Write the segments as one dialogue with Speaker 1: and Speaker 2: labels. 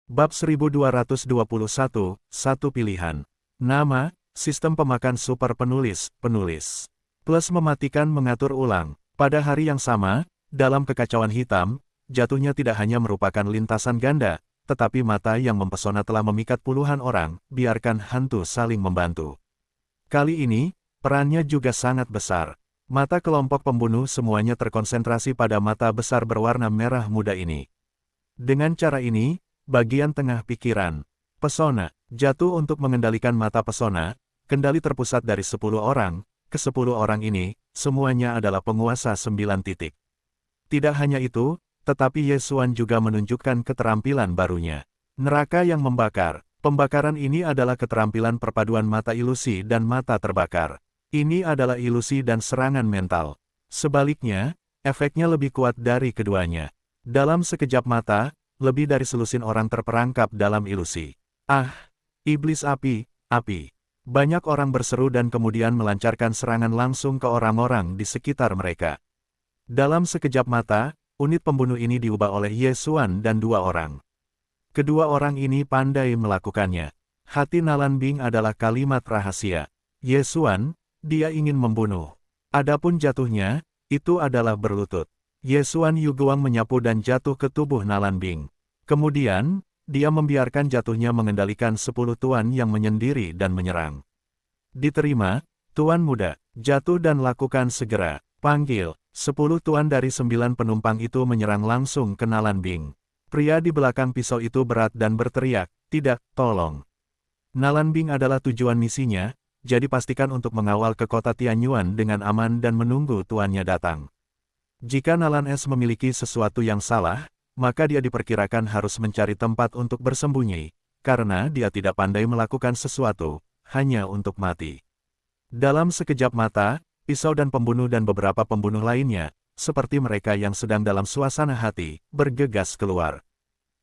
Speaker 1: Bab 1221, satu pilihan. Nama, sistem pemakan super penulis. Plus mematikan mengatur ulang. Pada hari yang sama, dalam kekacauan hitam, jatuhnya tidak hanya merupakan lintasan ganda, tetapi mata yang mempesona telah memikat puluhan orang, biarkan hantu saling membantu. Kali ini, perannya juga sangat besar. Mata kelompok pembunuh semuanya terkonsentrasi pada mata besar berwarna merah muda ini. Dengan cara ini, bagian tengah pikiran, pesona, jatuh untuk mengendalikan mata pesona, kendali terpusat dari 10 orang, ke-10 orang ini, semuanya adalah penguasa 9 titik. Tidak hanya itu, tetapi Ye Xuan juga menunjukkan keterampilan barunya. Neraka yang membakar. Pembakaran ini adalah keterampilan perpaduan mata ilusi dan mata terbakar. Ini adalah ilusi dan serangan mental. Sebaliknya, efeknya lebih kuat dari keduanya. Dalam sekejap mata, lebih dari selusin orang terperangkap dalam ilusi. Ah, iblis api. Banyak orang berseru dan kemudian melancarkan serangan langsung ke orang-orang di sekitar mereka. Dalam sekejap mata, unit pembunuh ini diubah oleh Ye Xuan dan 2 orang. Kedua orang ini pandai melakukannya. Hati Nalan Bing adalah kalimat rahasia. Ye Xuan, dia ingin membunuh. Adapun jatuhnya, itu adalah berlutut. Ye Xuan Yuguang menyapu dan jatuh ke tubuh Nalan Bing. Kemudian, dia membiarkan jatuhnya mengendalikan 10 tuan yang menyendiri dan menyerang. Diterima, tuan muda, jatuh dan lakukan segera. Panggil, 10 tuan dari 9 penumpang itu menyerang langsung ke Nalan Bing. Pria di belakang pisau itu berat dan berteriak, tidak, tolong. Nalan Bing adalah tujuan misinya, jadi pastikan untuk mengawal ke kota Tianyuan dengan aman dan menunggu tuannya datang. Jika Nalan S memiliki sesuatu yang salah, maka dia diperkirakan harus mencari tempat untuk bersembunyi, karena dia tidak pandai melakukan sesuatu, hanya untuk mati. Dalam sekejap mata, pisau dan pembunuh dan beberapa pembunuh lainnya, seperti mereka yang sedang dalam suasana hati, bergegas keluar.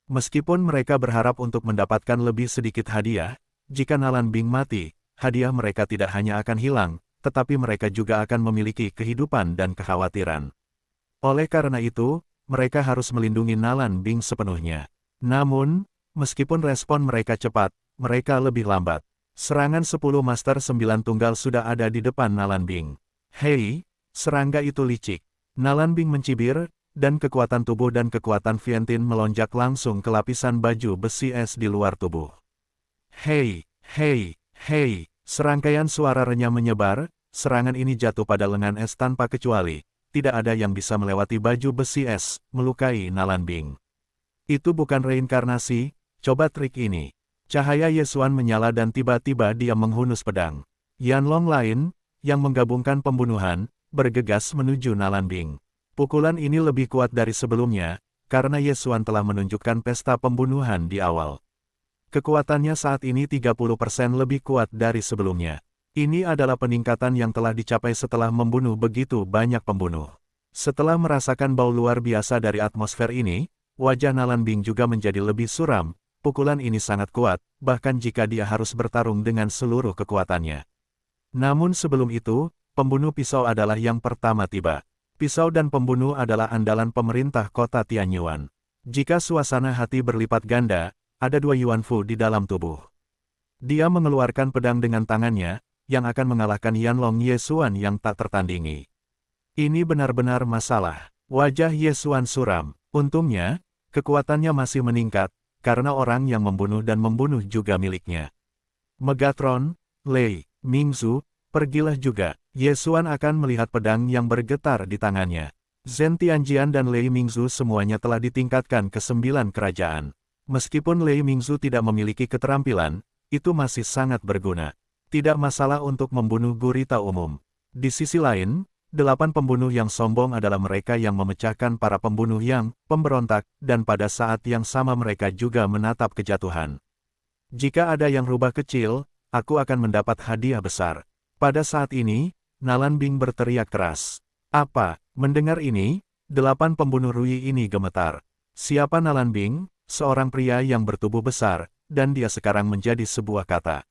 Speaker 1: Meskipun mereka berharap untuk mendapatkan lebih sedikit hadiah, jika Nalan Bing mati, hadiah mereka tidak hanya akan hilang, tetapi mereka juga akan memiliki kehidupan dan kekhawatiran. Oleh karena itu, mereka harus melindungi Nalan Bing sepenuhnya. Namun, meskipun respon mereka cepat, mereka lebih lambat. Serangan 10 Master 9 Tunggal sudah ada di depan Nalan Bing. Hei, serangga itu licik. Nalan Bing mencibir, dan kekuatan tubuh dan kekuatan Vientian melonjak langsung ke lapisan baju besi es di luar tubuh. Hei, serangkaian suara renyah menyebar, serangan ini jatuh pada lengan es tanpa kecuali. Tidak ada yang bisa melewati baju besi es, melukai Nalan Bing. Itu bukan reinkarnasi, coba trik ini. Cahaya Ye Xuan menyala dan tiba-tiba dia menghunus pedang. Yanlong lain, yang menggabungkan pembunuhan, bergegas menuju Nalan Bing. Pukulan ini lebih kuat dari sebelumnya, karena Ye Xuan telah menunjukkan pesta pembunuhan di awal. Kekuatannya saat ini 30% lebih kuat dari sebelumnya. Ini adalah peningkatan yang telah dicapai setelah membunuh begitu banyak pembunuh. Setelah merasakan bau luar biasa dari atmosfer ini, wajah Nalan Bing juga menjadi lebih suram. Pukulan ini sangat kuat, bahkan jika dia harus bertarung dengan seluruh kekuatannya. Namun sebelum itu, pembunuh pisau adalah yang pertama tiba. Pisau dan pembunuh adalah andalan pemerintah kota Tianyuan. Jika suasana hati berlipat ganda, ada 2 Yuan Fu di dalam tubuh. Dia mengeluarkan pedang dengan tangannya, yang akan mengalahkan Yanlong Ye Xuan yang tak tertandingi. Ini benar-benar masalah. Wajah Ye Xuan suram. Untungnya, kekuatannya masih meningkat, karena orang yang membunuh dan membunuh juga miliknya. Megatron, Lei, Mingzu, pergilah juga. Ye Xuan akan melihat pedang yang bergetar di tangannya. Zhen Tianjian dan Lei Mingzu semuanya telah ditingkatkan ke 9 kerajaan. Meskipun Lei Mingzu tidak memiliki keterampilan, itu masih sangat berguna. Tidak masalah untuk membunuh gurita umum. Di sisi lain, 8 pembunuh yang sombong adalah mereka yang memecahkan para pembunuh yang pemberontak, dan pada saat yang sama mereka juga menatap kejatuhan. Jika ada yang rubah kecil, aku akan mendapat hadiah besar. Pada saat ini, Nalan Bing berteriak keras. Apa? Mendengar ini, 8 pembunuh Rui ini gemetar. Siapa Nalan Bing? Seorang pria yang bertubuh besar, dan dia sekarang menjadi sebuah kata.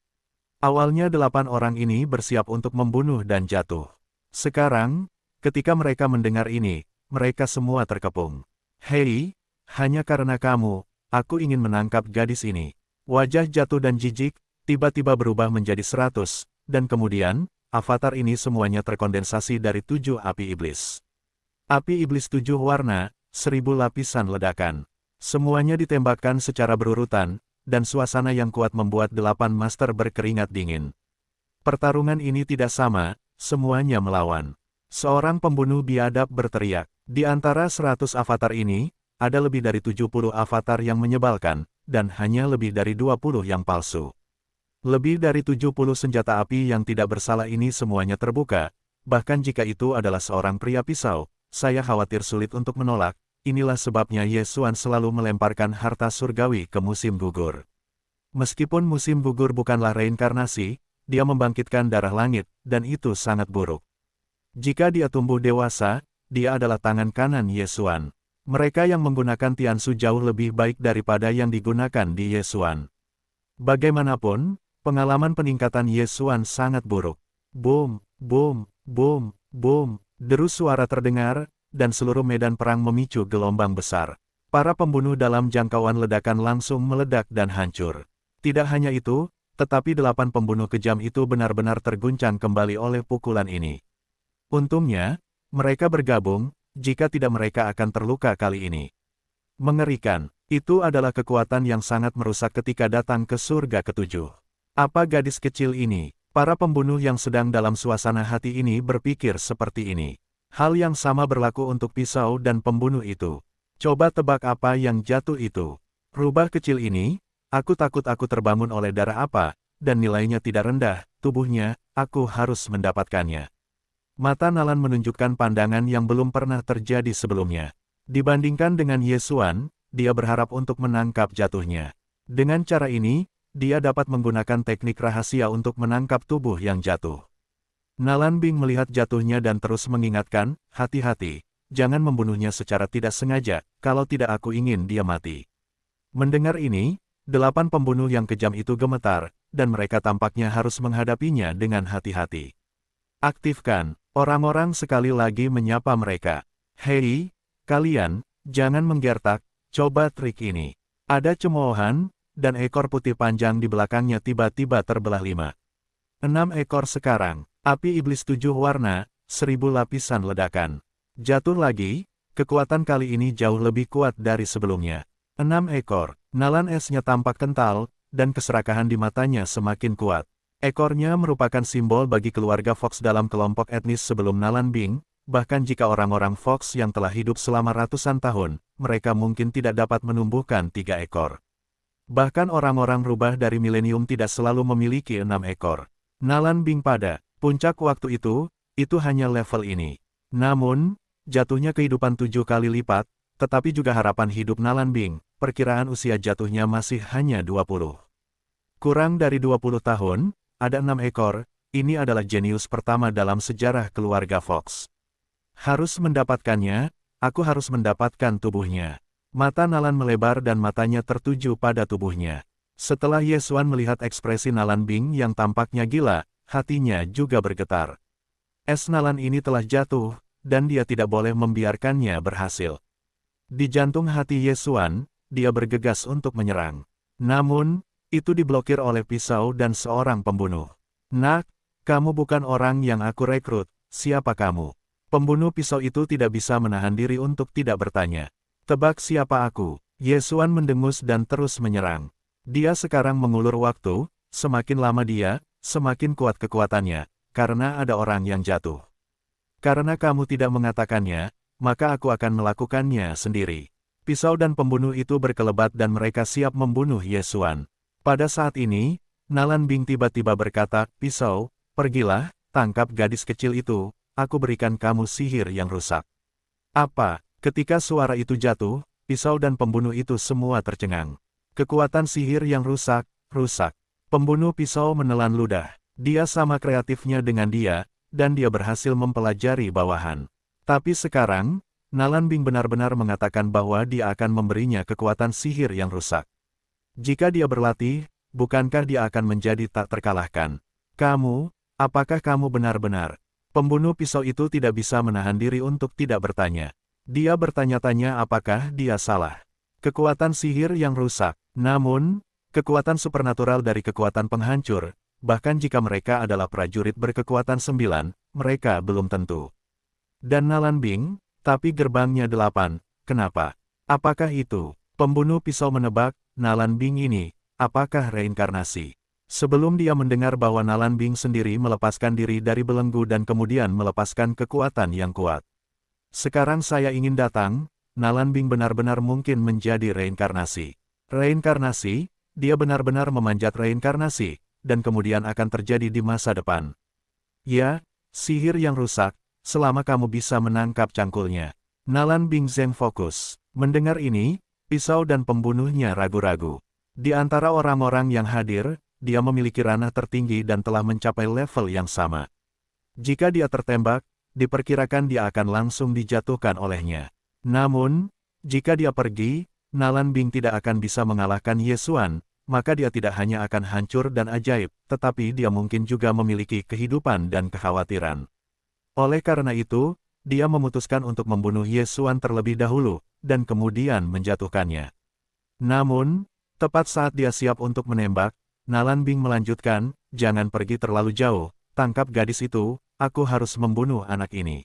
Speaker 1: Awalnya 8 orang ini bersiap untuk membunuh dan jatuh. Sekarang, ketika mereka mendengar ini, mereka semua terkepung. Hei, hanya karena kamu, aku ingin menangkap gadis ini. Wajah jatuh dan jijik, tiba-tiba berubah menjadi 100, dan kemudian, avatar ini semuanya terkondensasi dari 7 api iblis. Api iblis 7 warna, 1000 lapisan ledakan. Semuanya ditembakkan secara berurutan, dan suasana yang kuat membuat 8 master berkeringat dingin. Pertarungan ini tidak sama, semuanya melawan. Seorang pembunuh biadab berteriak. Di antara 100 avatar ini, ada lebih dari 70 avatar yang menyebalkan, dan hanya lebih dari 20 yang palsu. Lebih dari 70 senjata api yang tidak bersalah ini semuanya terbuka, bahkan jika itu adalah seorang pria pisau, saya khawatir sulit untuk menolak. Inilah sebabnya Ye Xuan selalu melemparkan harta surgawi ke musim gugur. Meskipun musim gugur bukanlah reinkarnasi, dia membangkitkan darah langit, dan itu sangat buruk. Jika dia tumbuh dewasa, dia adalah tangan kanan Ye Xuan. Mereka yang menggunakan Tiansu jauh lebih baik daripada yang digunakan di Ye Xuan. Bagaimanapun, pengalaman peningkatan Ye Xuan sangat buruk. Boom, boom, boom, boom, deru suara terdengar, dan seluruh medan perang memicu gelombang besar. Para pembunuh dalam jangkauan ledakan langsung meledak dan hancur. Tidak hanya itu, tetapi 8 pembunuh kejam itu benar-benar terguncang kembali oleh pukulan ini. Untungnya, mereka bergabung, jika tidak mereka akan terluka kali ini. Mengerikan, itu adalah kekuatan yang sangat merusak ketika datang ke surga ketujuh. Apa gadis kecil ini? Para pembunuh yang sedang dalam suasana hati ini berpikir seperti ini. Hal yang sama berlaku untuk pisau dan pembunuh itu. Coba tebak apa yang jatuh itu. Rubah kecil ini, aku takut aku terbangun oleh darah apa, dan nilainya tidak rendah, tubuhnya, aku harus mendapatkannya. Mata Nalan menunjukkan pandangan yang belum pernah terjadi sebelumnya. Dibandingkan dengan Ye Xuan, dia berharap untuk menangkap jatuhnya. Dengan cara ini, dia dapat menggunakan teknik rahasia untuk menangkap tubuh yang jatuh. Nalan Bing melihat jatuhnya dan terus mengingatkan, hati-hati, jangan membunuhnya secara tidak sengaja, kalau tidak aku ingin dia mati. Mendengar ini, 8 pembunuh yang kejam itu gemetar, dan mereka tampaknya harus menghadapinya dengan hati-hati. Aktifkan, orang-orang sekali lagi menyapa mereka. Hei, kalian, jangan menggertak, coba trik ini. Ada cemoohan, dan ekor putih panjang di belakangnya tiba-tiba terbelah 5. 6 ekor sekarang. Api iblis 7 warna, 1000 lapisan ledakan. Jatuh lagi, kekuatan kali ini jauh lebih kuat dari sebelumnya. 6 ekor, nalan esnya tampak kental, dan keserakahan di matanya semakin kuat. Ekornya merupakan simbol bagi keluarga Fox dalam kelompok etnis sebelum Nalan Bing, bahkan jika orang-orang Fox yang telah hidup selama ratusan tahun, mereka mungkin tidak dapat menumbuhkan 3 ekor. Bahkan orang-orang rubah dari milenium tidak selalu memiliki 6 ekor. Nalan Bing pada puncak waktu itu hanya level ini. Namun, jatuhnya kehidupan 7 kali lipat, tetapi juga harapan hidup Nalan Bing, perkiraan usia jatuhnya masih hanya 20. Kurang dari 20 tahun, ada 6 ekor, ini adalah jenius pertama dalam sejarah keluarga Fox. Harus mendapatkannya, aku harus mendapatkan tubuhnya. Mata Nalan melebar dan matanya tertuju pada tubuhnya. Setelah Ye Xuan melihat ekspresi Nalan Bing yang tampaknya gila, hatinya juga bergetar. Es Nalan ini telah jatuh, dan dia tidak boleh membiarkannya berhasil. Di jantung hati Ye Xuan, dia bergegas untuk menyerang. Namun, itu diblokir oleh pisau dan seorang pembunuh. Nak, kamu bukan orang yang aku rekrut, siapa kamu? Pembunuh pisau itu tidak bisa menahan diri untuk tidak bertanya. Tebak siapa aku? Ye Xuan mendengus dan terus menyerang. Dia sekarang mengulur waktu, semakin lama dia, semakin kuat kekuatannya, karena ada orang yang jatuh. Karena kamu tidak mengatakannya, maka aku akan melakukannya sendiri. Pisau dan pembunuh itu berkelebat dan mereka siap membunuh Ye Xuan. Pada saat ini, Nalan Bing tiba-tiba berkata, pisau, pergilah, tangkap gadis kecil itu, aku berikan kamu sihir yang rusak. Apa? Ketika suara itu jatuh, pisau dan pembunuh itu semua tercengang. Kekuatan sihir yang rusak. Pembunuh pisau menelan ludah. Dia sama kreatifnya dengan dia, dan dia berhasil mempelajari bawahan. Tapi sekarang, Nalan Bing benar-benar mengatakan bahwa dia akan memberinya kekuatan sihir yang rusak. Jika dia berlatih, bukankah dia akan menjadi tak terkalahkan? Kamu, apakah kamu benar-benar? Pembunuh pisau itu tidak bisa menahan diri untuk tidak bertanya. Dia bertanya-tanya apakah dia salah. Kekuatan sihir yang rusak. Namun, kekuatan supernatural dari kekuatan penghancur, bahkan jika mereka adalah prajurit berkekuatan 9, mereka belum tentu. Dan Nalan Bing, tapi gerbangnya 8, kenapa? Apakah itu? Pembunuh pisau menebak, Nalan Bing ini, apakah reinkarnasi? Sebelum dia mendengar bahwa Nalan Bing sendiri melepaskan diri dari belenggu dan kemudian melepaskan kekuatan yang kuat. Sekarang saya ingin datang, Nalan Bing benar-benar mungkin menjadi reinkarnasi. Reinkarnasi, dia benar-benar memanjat reinkarnasi, dan kemudian akan terjadi di masa depan. Ya, sihir yang rusak, selama kamu bisa menangkap cangkulnya. Nalan Bing Zeng fokus. Mendengar ini, pisau dan pembunuhnya ragu-ragu. Di antara orang-orang yang hadir, dia memiliki ranah tertinggi dan telah mencapai level yang sama. Jika dia tertembak, diperkirakan dia akan langsung dijatuhkan olehnya. Namun, jika dia pergi, Nalan Bing tidak akan bisa mengalahkan Ye Xuan, maka dia tidak hanya akan hancur dan ajaib, tetapi dia mungkin juga memiliki kehidupan dan kekhawatiran. Oleh karena itu, dia memutuskan untuk membunuh Ye Xuan terlebih dahulu, dan kemudian menjatuhkannya. Namun, tepat saat dia siap untuk menembak, Nalan Bing melanjutkan, jangan pergi terlalu jauh, tangkap gadis itu, aku harus membunuh anak ini.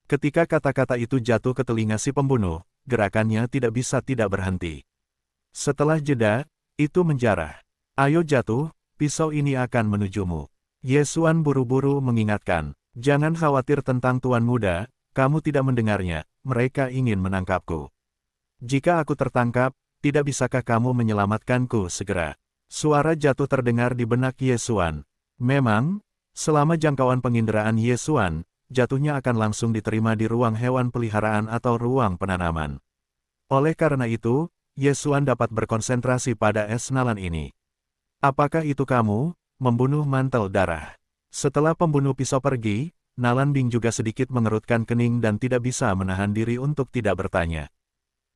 Speaker 1: Ketika kata-kata itu jatuh ke telinga si pembunuh, gerakannya tidak bisa tidak berhenti. Setelah jeda, itu menjarah. Ayo jatuh, pisau ini akan menujumu. Ye Xuan buru-buru mengingatkan, jangan khawatir tentang Tuan Muda, kamu tidak mendengarnya, mereka ingin menangkapku. Jika aku tertangkap, tidak bisakah kamu menyelamatkanku segera? Suara jatuh terdengar di benak Ye Xuan. Memang, selama jangkauan penginderaan Ye Xuan, jatuhnya akan langsung diterima di ruang hewan peliharaan atau ruang penanaman. Oleh karena itu, Ye Xuan dapat berkonsentrasi pada es Nalan ini. Apakah itu kamu, membunuh mantel darah? Setelah pembunuh pisau pergi, Nalan Bing juga sedikit mengerutkan kening dan tidak bisa menahan diri untuk tidak bertanya.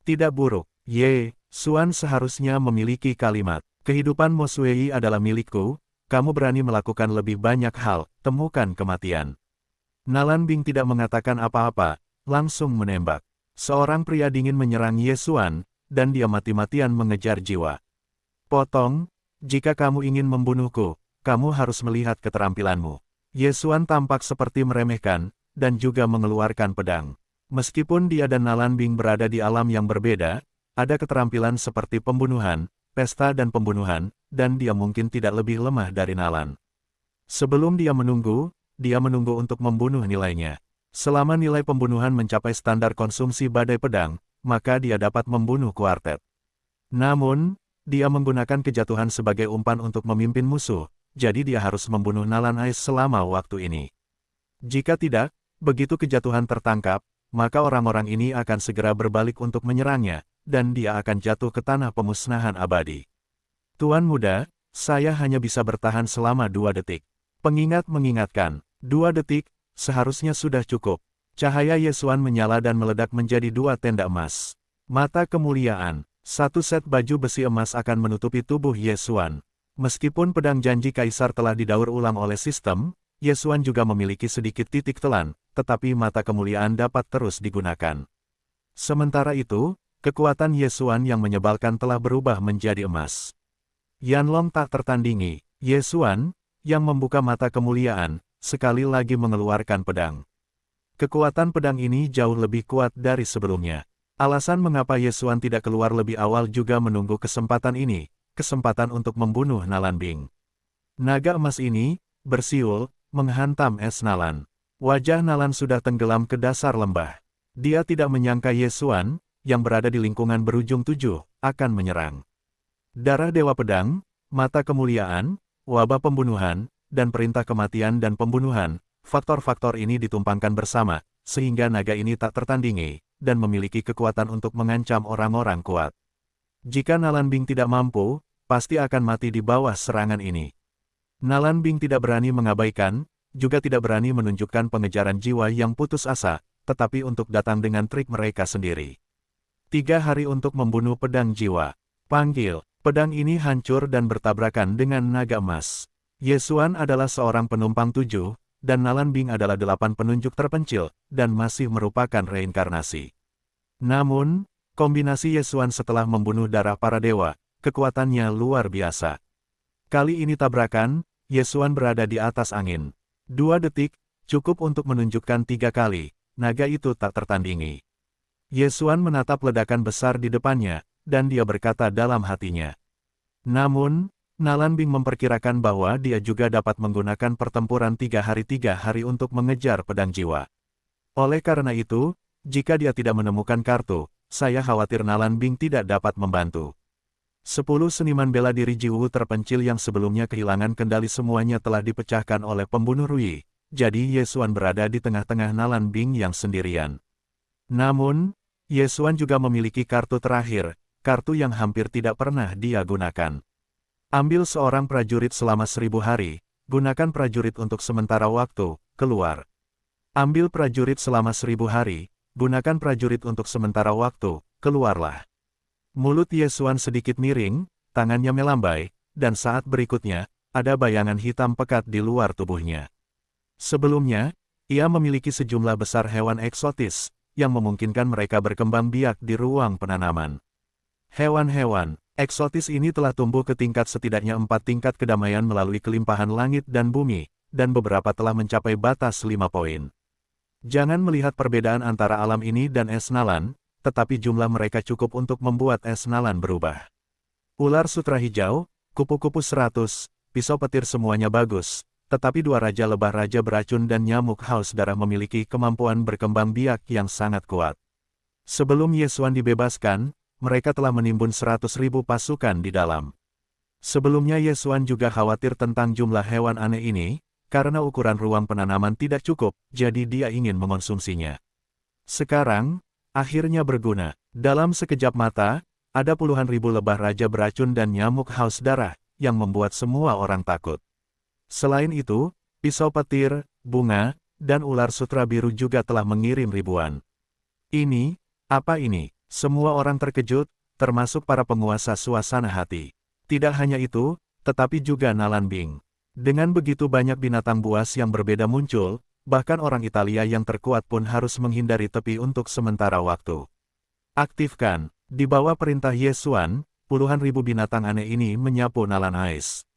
Speaker 1: Tidak buruk, Ye Xuan seharusnya memiliki kalimat. Kehidupan Mo Xuei adalah milikku, kamu berani melakukan lebih banyak hal, temukan kematian. Nalan Bing tidak mengatakan apa-apa, langsung menembak. Seorang pria dingin menyerang Ye Xuan, dan dia mati-matian mengejar jiwa. Potong, jika kamu ingin membunuhku, kamu harus melihat keterampilanmu. Ye Xuan tampak seperti meremehkan, dan juga mengeluarkan pedang. Meskipun dia dan Nalan Bing berada di alam yang berbeda, ada keterampilan seperti pembunuhan, pesta dan pembunuhan, dan dia mungkin tidak lebih lemah dari Nalan. Sebelum dia menunggu untuk membunuh nilainya. Selama nilai pembunuhan mencapai standar konsumsi badai pedang, maka dia dapat membunuh kuartet. Namun, dia menggunakan kejatuhan sebagai umpan untuk memimpin musuh, jadi dia harus membunuh Nalan Ais selama waktu ini. Jika tidak, begitu kejatuhan tertangkap, maka orang-orang ini akan segera berbalik untuk menyerangnya, dan dia akan jatuh ke tanah pemusnahan abadi. Tuan Muda, saya hanya bisa bertahan selama 2 detik. Pengingat mengingatkan, 2 detik, seharusnya sudah cukup. Cahaya Ye Xuan menyala dan meledak menjadi 2 tenda emas. Mata kemuliaan, 1 set baju besi emas akan menutupi tubuh Ye Xuan. Meskipun pedang janji kaisar telah didaur ulang oleh sistem, Ye Xuan juga memiliki sedikit titik telan, tetapi mata kemuliaan dapat terus digunakan. Sementara itu, kekuatan Ye Xuan yang menyebalkan telah berubah menjadi emas. Yanlong tak tertandingi, Ye Xuan, yang membuka mata kemuliaan, sekali lagi mengeluarkan pedang. Kekuatan pedang ini jauh lebih kuat dari sebelumnya. Alasan mengapa Ye Xuan tidak keluar lebih awal juga menunggu kesempatan ini, kesempatan untuk membunuh Nalan Bing. Naga emas ini, bersiul, menghantam es Nalan. Wajah Nalan sudah tenggelam ke dasar lembah. Dia tidak menyangka Ye Xuan, yang berada di lingkungan berujung 7, akan menyerang. Darah Dewa Pedang, mata kemuliaan, wabah pembunuhan, dan perintah kematian dan pembunuhan, faktor-faktor ini ditumpangkan bersama, sehingga naga ini tak tertandingi, dan memiliki kekuatan untuk mengancam orang-orang kuat. Jika Nalan Bing tidak mampu, pasti akan mati di bawah serangan ini. Nalan Bing tidak berani mengabaikan, juga tidak berani menunjukkan pengejaran jiwa yang putus asa, tetapi untuk datang dengan trik mereka sendiri. 3 hari untuk membunuh pedang jiwa. Panggil. Pedang ini hancur dan bertabrakan dengan naga emas. Ye Xuan adalah seorang penumpang 7, dan Nalan Bing adalah 8 penunjuk terpencil, dan masih merupakan reinkarnasi. Namun, Kombinasi Yesuan setelah membunuh darah para dewa, kekuatannya luar biasa. Kali ini tabrakan, Yesuan berada di atas angin. 2 detik, cukup untuk menunjukkan 3 kali, naga itu tak tertandingi. Yesuan menatap ledakan besar di depannya, dan dia berkata dalam hatinya. Namun, Nalan Bing memperkirakan bahwa dia juga dapat menggunakan pertempuran 3 hari untuk mengejar pedang jiwa. Oleh karena itu, jika dia tidak menemukan kartu, saya khawatir Nalan Bing tidak dapat membantu. 10 seniman bela diri Jiwu terpencil yang sebelumnya kehilangan kendali semuanya telah dipecahkan oleh pembunuh Rui, jadi Yesuan berada di tengah-tengah Nalan Bing yang sendirian. Namun, Yesuan juga memiliki kartu terakhir, kartu yang hampir tidak pernah dia gunakan. Ambil seorang prajurit selama 1000 hari, gunakan prajurit untuk sementara waktu, keluar. Ambil prajurit selama 1000 hari, gunakan prajurit untuk sementara waktu, keluarlah. Mulut Yesuan sedikit miring, tangannya melambai, dan saat berikutnya, ada bayangan hitam pekat di luar tubuhnya. Sebelumnya, ia memiliki sejumlah besar hewan eksotis, yang memungkinkan mereka berkembang biak di ruang penanaman. Hewan-hewan eksotis ini telah tumbuh ke tingkat setidaknya 4 tingkat kedamaian melalui kelimpahan langit dan bumi, dan beberapa telah mencapai batas 5 poin. Jangan melihat perbedaan antara alam ini dan es Nalan, tetapi jumlah mereka cukup untuk membuat es Nalan berubah. Ular sutra hijau, kupu-kupu 100, pisau petir semuanya bagus, tetapi 2 raja lebah raja beracun dan nyamuk haus darah memiliki kemampuan berkembang biak yang sangat kuat. Sebelum Yesuan dibebaskan, mereka telah menimbun 100.000 pasukan di dalam. Sebelumnya Yesuan juga khawatir tentang jumlah hewan aneh ini, karena ukuran ruang penanaman tidak cukup, jadi dia ingin mengonsumsinya. Sekarang, akhirnya berguna. Dalam sekejap mata, ada puluhan ribu lebah raja beracun dan nyamuk haus darah, yang membuat semua orang takut. Selain itu, pisau petir, bunga, dan ular sutra biru juga telah mengirim ribuan. Ini, apa ini? Semua orang terkejut, termasuk para penguasa suasana hati. Tidak hanya itu, tetapi juga Nalan Bing. Dengan begitu banyak binatang buas yang berbeda muncul, bahkan orang Italia yang terkuat pun harus menghindari tepi untuk sementara waktu. Aktifkan. Di bawah perintah Yesuan, puluhan ribu binatang aneh ini menyapu Nalan Ais.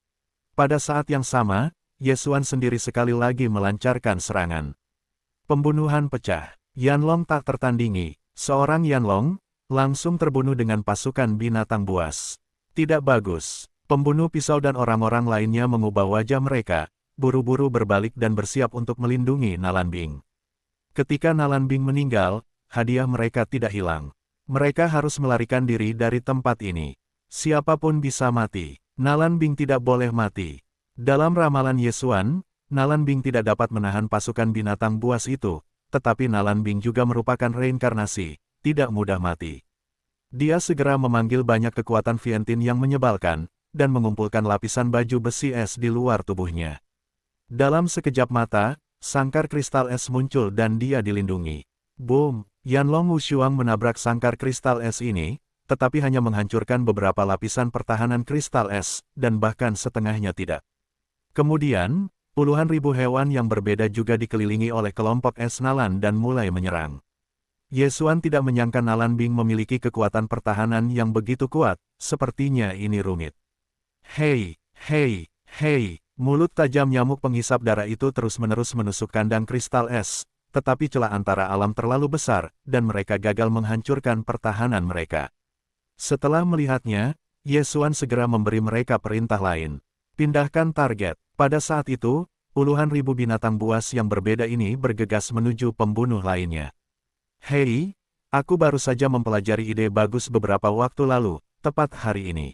Speaker 1: Pada saat yang sama, Yesuan sendiri sekali lagi melancarkan serangan. Pembunuhan pecah. Yanlong tak tertandingi. Seorang Yanlong langsung terbunuh dengan pasukan binatang buas. Tidak bagus. Pembunuh pisau dan orang-orang lainnya mengubah wajah mereka, buru-buru berbalik dan bersiap untuk melindungi Nalan Bing. Ketika Nalan Bing meninggal, hadiah mereka tidak hilang. Mereka harus melarikan diri dari tempat ini. Siapapun bisa mati. Nalan Bing tidak boleh mati. Dalam ramalan Yesuan, Nalan Bing tidak dapat menahan pasukan binatang buas itu, tetapi Nalan Bing juga merupakan reinkarnasi, tidak mudah mati. Dia segera memanggil banyak kekuatan Vientin yang menyebalkan, dan mengumpulkan lapisan baju besi es di luar tubuhnya. Dalam sekejap mata, sangkar kristal es muncul dan dia dilindungi. Boom! Yanlong Wushuang menabrak sangkar kristal es ini, tetapi hanya menghancurkan beberapa lapisan pertahanan kristal es, dan bahkan setengahnya tidak. Kemudian, puluhan ribu hewan yang berbeda juga dikelilingi oleh kelompok es Nalan dan mulai menyerang. Yesuan tidak menyangka Nalan Bing memiliki kekuatan pertahanan yang begitu kuat, sepertinya ini rumit. Hei, hei, hei, mulut tajam nyamuk penghisap darah itu terus-menerus menusuk kandang kristal es, tetapi celah antara alam terlalu besar, dan mereka gagal menghancurkan pertahanan mereka. Setelah melihatnya, Yesuan segera memberi mereka perintah lain. Pindahkan target. Pada saat itu, puluhan ribu binatang buas yang berbeda ini bergegas menuju pembunuh lainnya. Hei, aku baru saja mempelajari ide bagus beberapa waktu lalu, tepat hari ini.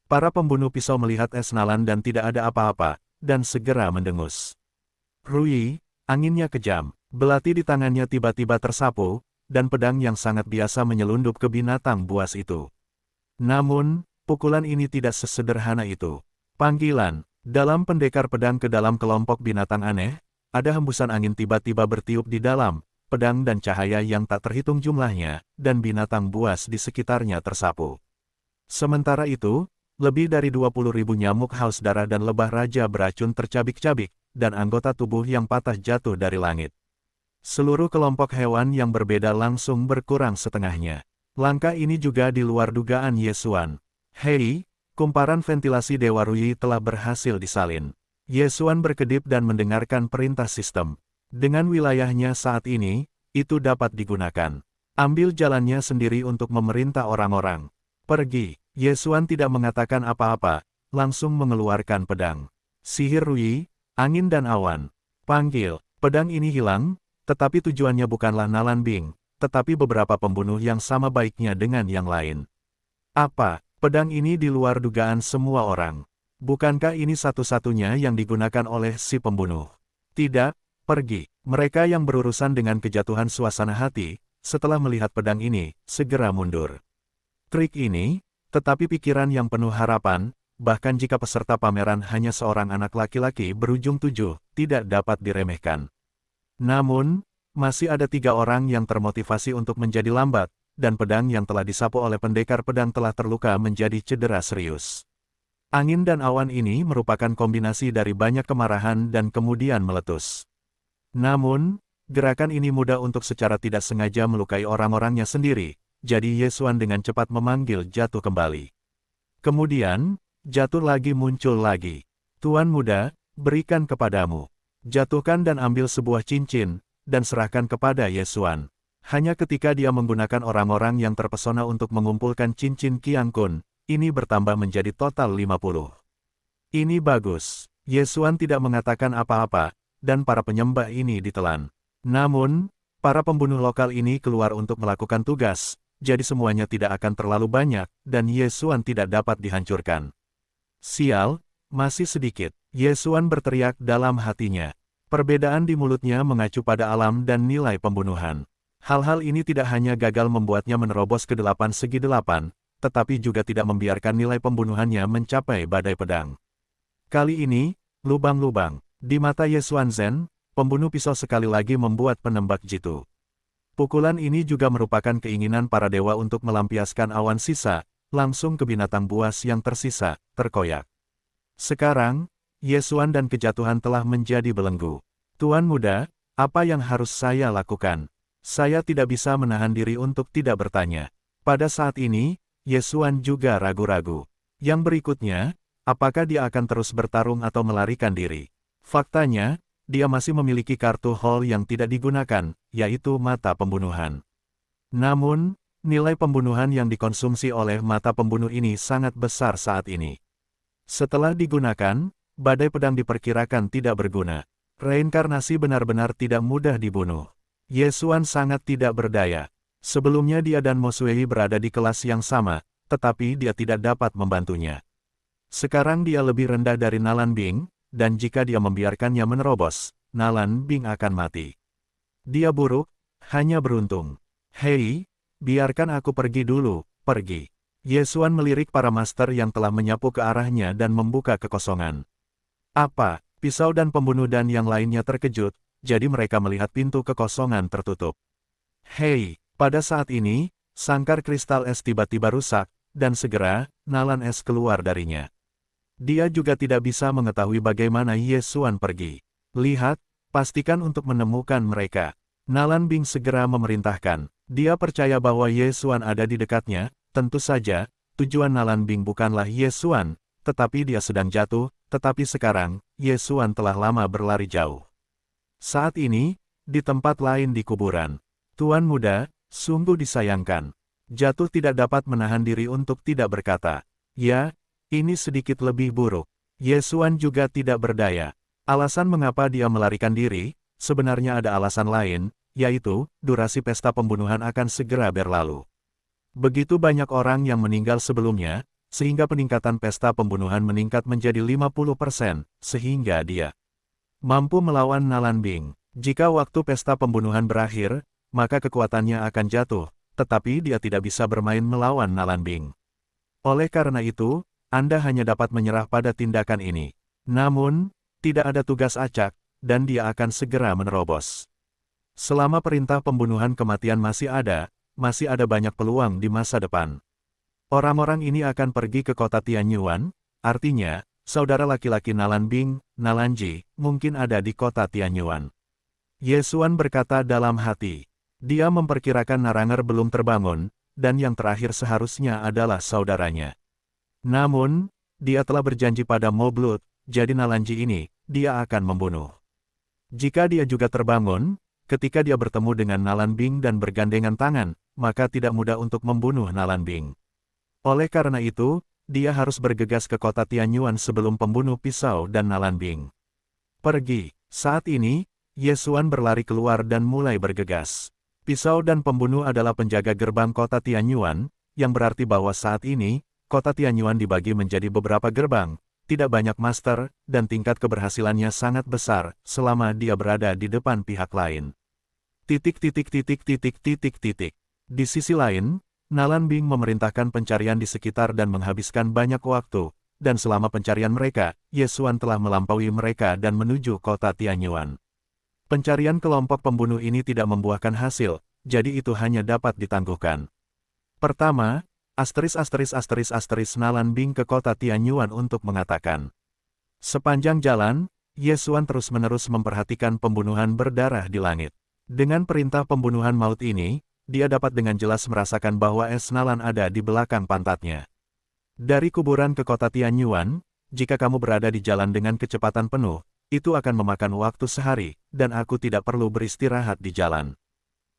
Speaker 1: Para pembunuh pisau melihat es Nalan dan tidak ada apa-apa, dan segera mendengus. Rui, anginnya kejam, belati di tangannya tiba-tiba tersapu, dan pedang yang sangat biasa menyelundup ke binatang buas itu. Namun, pukulan ini tidak sesederhana itu. Panggilan, dalam pendekar pedang ke dalam kelompok binatang aneh, ada hembusan angin tiba-tiba bertiup di dalam, pedang dan cahaya yang tak terhitung jumlahnya, dan binatang buas di sekitarnya tersapu. Sementara itu, lebih dari 20.000 nyamuk haus darah dan lebah raja beracun tercabik-cabik, dan anggota tubuh yang patah jatuh dari langit. Seluruh kelompok hewan yang berbeda langsung berkurang setengahnya. Langkah ini juga di luar dugaan Ye Xuan. Hei, kumparan ventilasi Dewa Ruyi telah berhasil disalin. Ye Xuan berkedip dan mendengarkan perintah sistem. Dengan wilayahnya saat ini, itu dapat digunakan. Ambil jalannya sendiri untuk memerintah orang-orang. Pergi. Ye Xuan tidak mengatakan apa-apa, langsung mengeluarkan pedang. Sihir Ruyi, angin dan awan. Panggil. Pedang ini hilang, tetapi tujuannya bukanlah Nalan Bing, tetapi beberapa pembunuh yang sama baiknya dengan yang lain. Apa? Pedang ini di luar dugaan semua orang. Bukankah ini satu-satunya yang digunakan oleh si pembunuh? Tidak, pergi. Mereka yang berurusan dengan kejatuhan suasana hati, setelah melihat pedang ini, segera mundur. Trik ini, tetapi pikiran yang penuh harapan, bahkan jika peserta pameran hanya seorang anak laki-laki berujung 7, tidak dapat diremehkan. Namun, masih ada 3 orang yang termotivasi untuk menjadi lambat, dan pedang yang telah disapu oleh pendekar pedang telah terluka menjadi cedera serius. Angin dan awan ini merupakan kombinasi dari banyak kemarahan dan kemudian meletus. Namun, gerakan ini mudah untuk secara tidak sengaja melukai orang-orangnya sendiri, jadi Ye Xuan dengan cepat memanggil jatuh kembali. Kemudian, jatuh lagi muncul lagi. Tuan muda, berikan kepadamu. Jatuhkan dan ambil sebuah cincin, dan serahkan kepada Ye Xuan. Hanya ketika dia menggunakan orang-orang yang terpesona untuk mengumpulkan cincin Qiang Kun, ini bertambah menjadi total 50. Ini bagus. Ye Xuan tidak mengatakan apa-apa, dan para penyembah ini ditelan. Namun, para pembunuh lokal ini keluar untuk melakukan tugas, jadi semuanya tidak akan terlalu banyak, dan Ye Xuan tidak dapat dihancurkan. Sial, masih sedikit. Ye Xuan berteriak dalam hatinya. Perbedaan di mulutnya mengacu pada alam dan nilai pembunuhan. Hal-hal ini tidak hanya gagal membuatnya menerobos ke 8 segi 8, tetapi juga tidak membiarkan nilai pembunuhannya mencapai badai pedang. Kali ini, lubang-lubang. Di mata Ye Xuan Zhen, pembunuh pisau sekali lagi membuat penembak jitu. Pukulan ini juga merupakan keinginan para dewa untuk melampiaskan awan sisa, langsung ke binatang buas yang tersisa, terkoyak. Sekarang, Ye Xuan dan kejatuhan telah menjadi belenggu. Tuan muda, apa yang harus saya lakukan? Saya tidak bisa menahan diri untuk tidak bertanya. Pada saat ini, Ye Xuan juga ragu-ragu. Yang berikutnya, apakah dia akan terus bertarung atau melarikan diri? Faktanya, dia masih memiliki kartu Hall yang tidak digunakan, yaitu mata pembunuhan. Namun, nilai pembunuhan yang dikonsumsi oleh mata pembunuh ini sangat besar saat ini. Setelah digunakan, badai pedang diperkirakan tidak berguna. Reinkarnasi benar-benar tidak mudah dibunuh. Ye Xuan sangat tidak berdaya. Sebelumnya dia dan Mo Xueyi berada di kelas yang sama, tetapi dia tidak dapat membantunya. Sekarang dia lebih rendah dari Nalan Bing, dan jika dia membiarkannya menerobos, Nalan Bing akan mati. Dia buruk, hanya beruntung. Hei, biarkan aku pergi dulu, pergi. Ye Xuan melirik para master yang telah menyapu ke arahnya dan membuka kekosongan. Apa? Pisau dan pembunuh dan yang lainnya terkejut, jadi mereka melihat pintu kekosongan tertutup. Hei, pada saat ini, sangkar kristal es tiba-tiba rusak, dan segera, Nalan es keluar darinya. Dia juga tidak bisa mengetahui bagaimana Ye Xuan pergi. Lihat, pastikan untuk menemukan mereka. Nalan Bing segera memerintahkan. Dia percaya bahwa Ye Xuan ada di dekatnya, tentu saja, tujuan Nalan Bing bukanlah Ye Xuan, tetapi dia sedang jatuh, tetapi sekarang, Ye Xuan telah lama berlari jauh. Saat ini, di tempat lain di kuburan. Tuan muda, sungguh disayangkan. Jatuh tidak dapat menahan diri untuk tidak berkata. Ya, ini sedikit lebih buruk. Ye Xuan juga tidak berdaya. Alasan mengapa dia melarikan diri, sebenarnya ada alasan lain, yaitu, durasi pesta pembunuhan akan segera berlalu. Begitu banyak orang yang meninggal sebelumnya, sehingga peningkatan pesta pembunuhan meningkat menjadi 50%, sehingga dia mampu melawan Nalan Bing. Jika waktu pesta pembunuhan berakhir, maka kekuatannya akan jatuh, tetapi dia tidak bisa bermain melawan Nalan Bing. Oleh karena itu, Anda hanya dapat menyerah pada tindakan ini. Namun, tidak ada tugas acak, dan dia akan segera menerobos. Selama perintah pembunuhan kematian masih ada banyak peluang di masa depan. Orang-orang ini akan pergi ke kota Tianyuan, artinya, saudara laki-laki Nalan Bing, Nalan Ji, mungkin ada di kota Tianyuan. Ye Xuan berkata dalam hati. Dia memperkirakan Naranger belum terbangun, dan yang terakhir seharusnya adalah saudaranya. Namun, dia telah berjanji pada Moblut, jadi Nalanji ini, dia akan membunuh. Jika dia juga terbangun, ketika dia bertemu dengan Nalanbing dan bergandengan tangan, maka tidak mudah untuk membunuh Nalanbing. Oleh karena itu, dia harus bergegas ke kota Tianyuan sebelum pembunuh pisau dan Nalanbing. Pergi. Saat ini, Ye Xuan berlari keluar dan mulai bergegas. Pisau dan pembunuh adalah penjaga gerbang kota Tianyuan, yang berarti bahwa saat ini, kota Tianyuan dibagi menjadi beberapa gerbang, tidak banyak master, dan tingkat keberhasilannya sangat besar, selama dia berada di depan pihak lain. Di sisi lain, Nalanbing memerintahkan pencarian di sekitar dan menghabiskan banyak waktu, dan selama pencarian mereka, Ye Xuan telah melampaui mereka dan menuju kota Tianyuan. Pencarian kelompok pembunuh ini tidak membuahkan hasil, jadi itu hanya dapat ditangguhkan. Pertama, Nalanbing ke kota Tianyuan untuk mengatakan. Sepanjang jalan, Ye Xuan terus-menerus memperhatikan pembunuhan berdarah di langit. Dengan perintah pembunuhan maut ini, dia dapat dengan jelas merasakan bahwa es Nalan ada di belakang pantatnya. Dari kuburan ke kota Tianyuan, jika kamu berada di jalan dengan kecepatan penuh, itu akan memakan waktu sehari, dan aku tidak perlu beristirahat di jalan.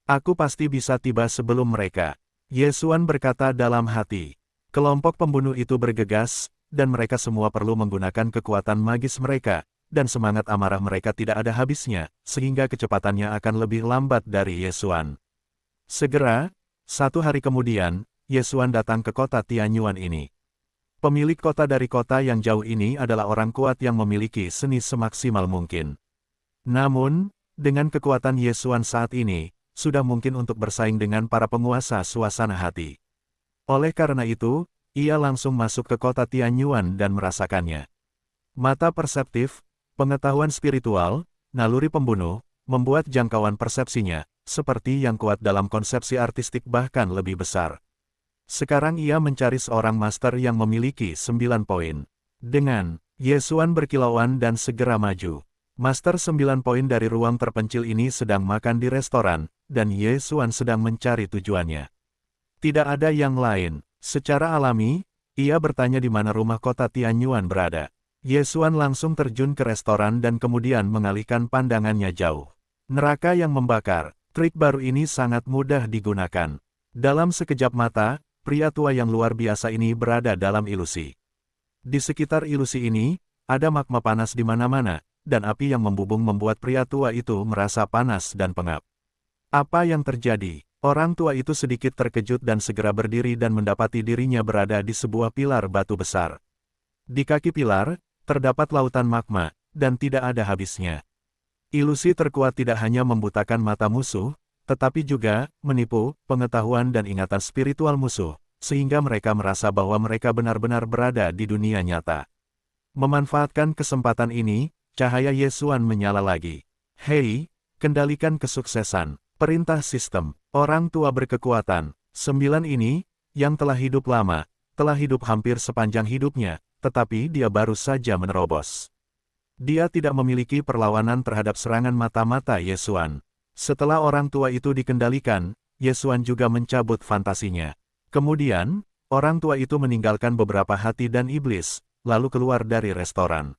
Speaker 1: Aku pasti bisa tiba sebelum mereka. Ye Xuan berkata dalam hati. Kelompok pembunuh itu bergegas, dan mereka semua perlu menggunakan kekuatan magis mereka, dan semangat amarah mereka tidak ada habisnya, sehingga kecepatannya akan lebih lambat dari Ye Xuan. Segera, 1 hari kemudian, Ye Xuan datang ke kota Tianyuan ini. Pemilik kota dari kota yang jauh ini adalah orang kuat yang memiliki seni semaksimal mungkin. Namun, dengan kekuatan Ye Xuan saat ini, sudah mungkin untuk bersaing dengan para penguasa suasana hati. Oleh karena itu, ia langsung masuk ke kota Tianyuan dan merasakannya. Mata perseptif, pengetahuan spiritual, naluri pembunuh, membuat jangkauan persepsinya, seperti yang kuat dalam konsepsi artistik bahkan lebih besar. Sekarang ia mencari seorang master yang memiliki 9 poin. Dengan Ye Xuan berkilauan dan segera maju. Master 9 poin dari ruang terpencil ini sedang makan di restoran, dan Ye Xuan sedang mencari tujuannya. Tidak ada yang lain. Secara alami, ia bertanya di mana rumah kota Tianyuan berada. Ye Xuan langsung terjun ke restoran dan kemudian mengalihkan pandangannya jauh. Neraka yang membakar. Trik baru ini sangat mudah digunakan. Dalam sekejap mata, pria tua yang luar biasa ini berada dalam ilusi. Di sekitar ilusi ini, ada magma panas di mana-mana, dan api yang membubung membuat pria tua itu merasa panas dan pengap. Apa yang terjadi? Orang tua itu sedikit terkejut dan segera berdiri dan mendapati dirinya berada di sebuah pilar batu besar. Di kaki pilar, terdapat lautan magma, dan tidak ada habisnya. Ilusi terkuat tidak hanya membutakan mata musuh, tetapi juga menipu pengetahuan dan ingatan spiritual musuh, sehingga mereka merasa bahwa mereka benar-benar berada di dunia nyata. Memanfaatkan kesempatan ini, cahaya Ye Xuan menyala lagi. Hei, kendalikan kesuksesan. Perintah sistem. Orang tua berkekuatan. 9 ini, yang telah hidup lama, telah hidup hampir sepanjang hidupnya, tetapi dia baru saja menerobos. Dia tidak memiliki perlawanan terhadap serangan mata-mata Ye Xuan. Setelah orang tua itu dikendalikan, Ye Xuan juga mencabut fantasinya. Kemudian, orang tua itu meninggalkan beberapa hati dan iblis, lalu keluar dari restoran.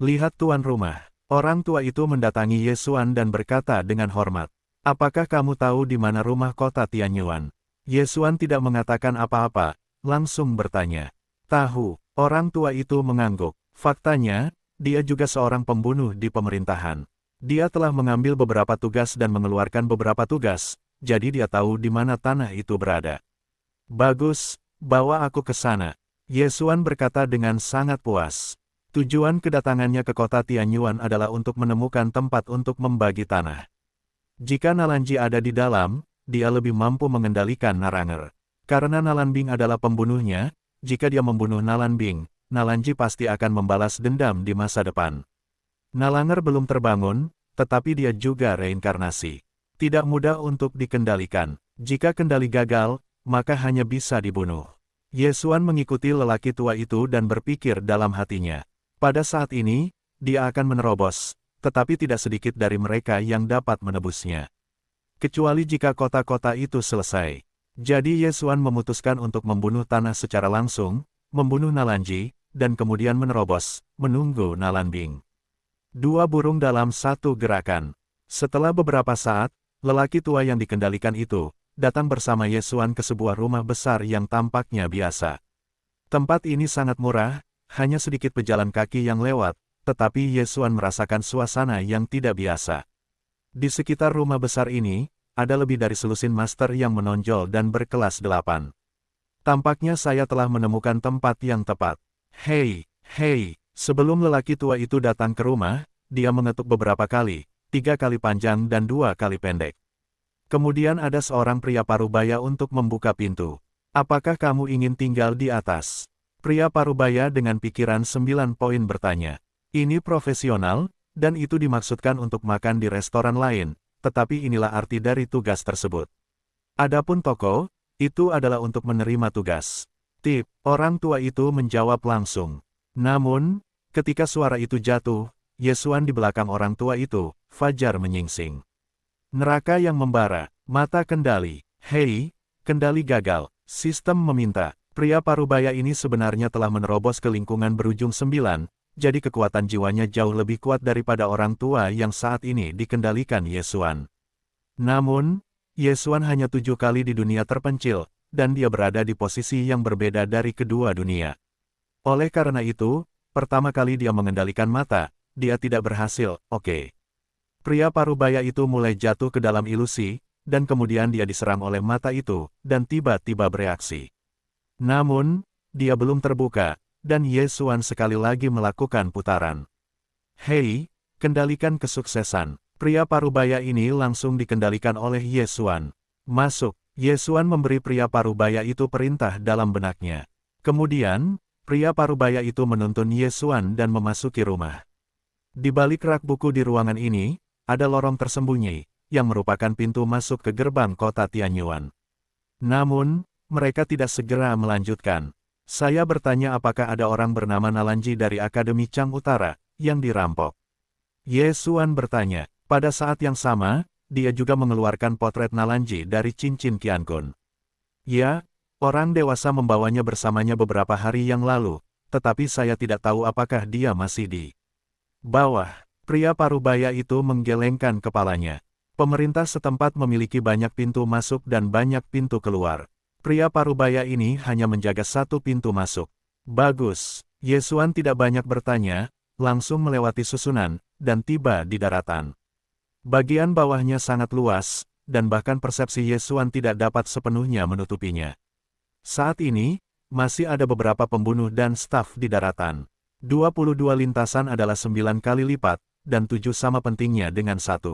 Speaker 1: Lihat tuan rumah. Orang tua itu mendatangi Ye Xuan dan berkata dengan hormat. Apakah kamu tahu di mana rumah kota Tianyuan? Ye Xuan tidak mengatakan apa-apa, langsung bertanya. Tahu, orang tua itu mengangguk. Faktanya, dia juga seorang pembunuh di pemerintahan. Dia telah mengambil beberapa tugas dan mengeluarkan beberapa tugas, jadi dia tahu di mana tanah itu berada. Bagus, bawa aku ke sana. Ye Xuan berkata dengan sangat puas. Tujuan kedatangannya ke kota Tianyuan adalah untuk menemukan tempat untuk membagi tanah. Jika Nalanji ada di dalam, dia lebih mampu mengendalikan Naranger. Karena Nalanbing adalah pembunuhnya, jika dia membunuh Nalanbing, Nalanji pasti akan membalas dendam di masa depan. Nalanger belum terbangun, tetapi dia juga reinkarnasi. Tidak mudah untuk dikendalikan. Jika kendali gagal, maka hanya bisa dibunuh. Ye Xuan mengikuti lelaki tua itu dan berpikir dalam hatinya. Pada saat ini, dia akan menerobos, tetapi tidak sedikit dari mereka yang dapat menebusnya. Kecuali jika kota-kota itu selesai. Jadi Ye Xuan memutuskan untuk membunuh tanah secara langsung, membunuh Nalanji, dan kemudian menerobos, menunggu Nalanbing. Dua burung dalam satu gerakan. Setelah beberapa saat, lelaki tua yang dikendalikan itu datang bersama Ye Xuan ke sebuah rumah besar yang tampaknya biasa. Tempat ini sangat murah, hanya sedikit pejalan kaki yang lewat, tetapi Ye Xuan merasakan suasana yang tidak biasa. Di sekitar rumah besar ini, ada lebih dari selusin master yang menonjol dan berkelas 8. Tampaknya saya telah menemukan tempat yang tepat. Hei, hei, sebelum lelaki tua itu datang ke rumah, dia mengetuk beberapa kali, 3 kali panjang dan 2 kali pendek. Kemudian ada seorang pria parubaya untuk membuka pintu. Apakah kamu ingin tinggal di atas? Pria parubaya dengan pikiran 9 poin bertanya. Ini profesional, dan itu dimaksudkan untuk makan di restoran lain, tetapi inilah arti dari tugas tersebut. Adapun toko, itu adalah untuk menerima tugas. Tip, orang tua itu menjawab langsung. Namun, ketika suara itu jatuh, Ye Xuan di belakang orang tua itu, fajar menyingsing. Neraka yang membara, mata kendali. Hei, kendali gagal, sistem meminta. Pria parubaya ini sebenarnya telah menerobos ke lingkungan berujung 9, jadi kekuatan jiwanya jauh lebih kuat daripada orang tua yang saat ini dikendalikan Ye Xuan. Namun, Ye Xuan hanya 7 kali di dunia terpencil, dan dia berada di posisi yang berbeda dari kedua dunia. Oleh karena itu, pertama kali dia mengendalikan mata, dia tidak berhasil, oke. Pria parubaya itu mulai jatuh ke dalam ilusi, dan kemudian dia diserang oleh mata itu, dan tiba-tiba bereaksi. Namun, dia belum terbuka, dan Ye Xuan sekali lagi melakukan putaran. Hei, kendalikan kesuksesan. Pria parubaya ini langsung dikendalikan oleh Ye Xuan. Masuk, Ye Xuan memberi pria parubaya itu perintah dalam benaknya. Kemudian, pria parubaya itu menuntun Ye Xuan dan memasuki rumah. Di balik rak buku di ruangan ini, ada lorong tersembunyi, yang merupakan pintu masuk ke gerbang kota Tianyuan. Namun, mereka tidak segera melanjutkan. Saya bertanya apakah ada orang bernama Nalanji dari Akademi Chang Utara, yang dirampok. Ye Xuan bertanya, pada saat yang sama, dia juga mengeluarkan potret Nalanji dari cincin Qiankun. Ya, orang dewasa membawanya bersamanya beberapa hari yang lalu, tetapi saya tidak tahu apakah dia masih di bawah. Pria parubaya itu menggelengkan kepalanya. Pemerintah setempat memiliki banyak pintu masuk dan banyak pintu keluar. Pria parubaya ini hanya menjaga satu pintu masuk. Bagus. Ye Xuan tidak banyak bertanya, langsung melewati susunan, dan tiba di daratan. Bagian bawahnya sangat luas, dan bahkan persepsi Ye Xuan tidak dapat sepenuhnya menutupinya. Saat ini, masih ada beberapa pembunuh dan staf di daratan. 22 lintasan adalah 9 kali lipat, dan 7 sama pentingnya dengan 1.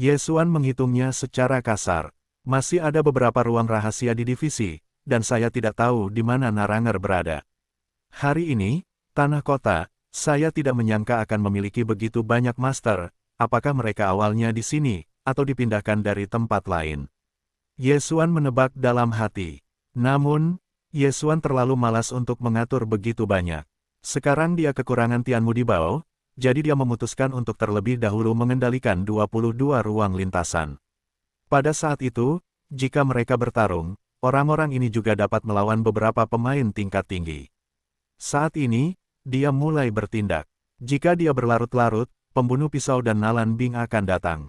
Speaker 1: Ye Xuan menghitungnya secara kasar. Masih ada beberapa ruang rahasia di divisi, dan saya tidak tahu di mana Naranger berada. Hari ini, tanah kota, saya tidak menyangka akan memiliki begitu banyak master, apakah mereka awalnya di sini, atau dipindahkan dari tempat lain. Ye Xuan menebak dalam hati. Namun, Ye Xuan terlalu malas untuk mengatur begitu banyak. Sekarang dia kekurangan Tianmu di Bao, jadi dia memutuskan untuk terlebih dahulu mengendalikan 22 ruang lintasan. Pada saat itu, jika mereka bertarung, orang-orang ini juga dapat melawan beberapa pemain tingkat tinggi. Saat ini, dia mulai bertindak. Jika dia berlarut-larut, pembunuh pisau dan Nalanbing akan datang.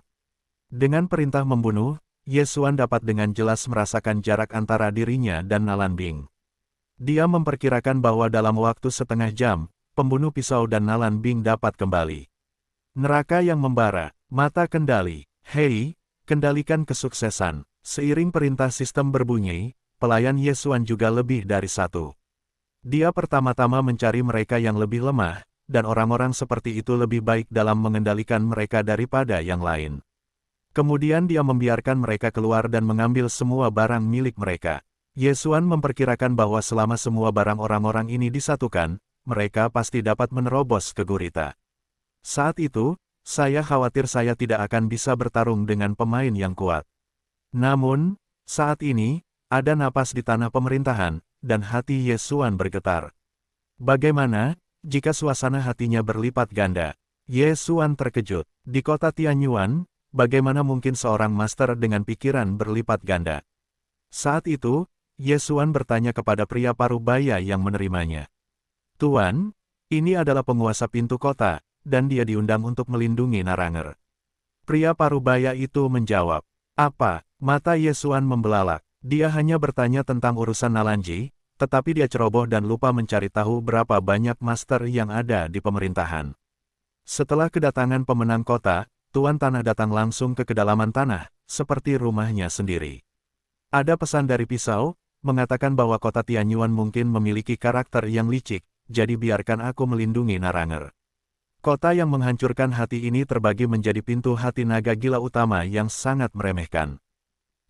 Speaker 1: Dengan perintah membunuh, Ye Xuan dapat dengan jelas merasakan jarak antara dirinya dan Nalanbing. Dia memperkirakan bahwa dalam waktu setengah jam, pembunuh pisau dan Nalanbing dapat kembali. Neraka yang membara, mata kendali. Hei, kendalikan kesuksesan. Seiring perintah sistem berbunyi, pelayan Ye Xuan juga lebih dari 1. Dia pertama-tama mencari mereka yang lebih lemah, dan orang-orang seperti itu lebih baik dalam mengendalikan mereka daripada yang lain. Kemudian dia membiarkan mereka keluar dan mengambil semua barang milik mereka. Ye Xuan memperkirakan bahwa selama semua barang orang-orang ini disatukan, mereka pasti dapat menerobos ke gurita. Saat itu, saya khawatir saya tidak akan bisa bertarung dengan pemain yang kuat. Namun, saat ini, ada napas di tanah pemerintahan, dan hati Ye Xuan bergetar. Bagaimana, jika suasana hatinya berlipat ganda? Ye Xuan terkejut. Di kota Tianyuan, bagaimana mungkin seorang master dengan pikiran berlipat ganda? Saat itu, Yesuan bertanya kepada pria parubaya yang menerimanya. Tuan, ini adalah penguasa pintu kota, dan dia diundang untuk melindungi Naranger. Pria parubaya itu menjawab, apa? Mata Yesuan membelalak. Dia hanya bertanya tentang urusan Nalanji, tetapi dia ceroboh dan lupa mencari tahu berapa banyak master yang ada di pemerintahan. Setelah kedatangan pemenang kota, Tuan Tanah datang langsung ke kedalaman tanah, seperti rumahnya sendiri. Ada pesan dari pisau, mengatakan bahwa kota Tianyuan mungkin memiliki karakter yang licik, jadi biarkan aku melindungi Naranger. Kota yang menghancurkan hati ini terbagi menjadi pintu hati naga gila utama yang sangat meremehkan.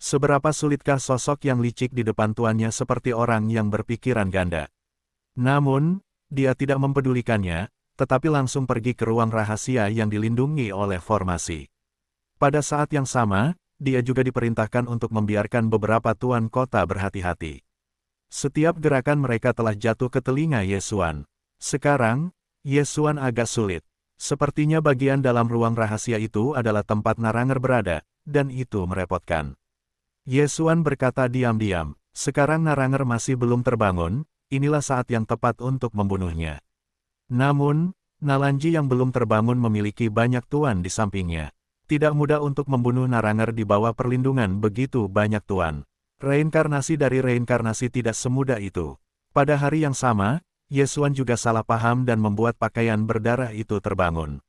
Speaker 1: Seberapa sulitkah sosok yang licik di depan tuannya seperti orang yang berpikiran ganda? Namun, dia tidak mempedulikannya, tetapi langsung pergi ke ruang rahasia yang dilindungi oleh formasi. Pada saat yang sama, dia juga diperintahkan untuk membiarkan beberapa tuan kota berhati-hati. Setiap gerakan mereka telah jatuh ke telinga Yesuan. Sekarang, Yesuan agak sulit. Sepertinya bagian dalam ruang rahasia itu adalah tempat Naranger berada, dan itu merepotkan. Yesuan berkata diam-diam, sekarang Naranger masih belum terbangun, inilah saat yang tepat untuk membunuhnya. Namun, Nalanji yang belum terbangun memiliki banyak tuan di sampingnya. Tidak mudah untuk membunuh Naranger di bawah perlindungan begitu banyak tuan. Reinkarnasi dari reinkarnasi tidak semudah itu. Pada hari yang sama, Yesuan juga salah paham dan membuat pakaian berdarah itu terbangun.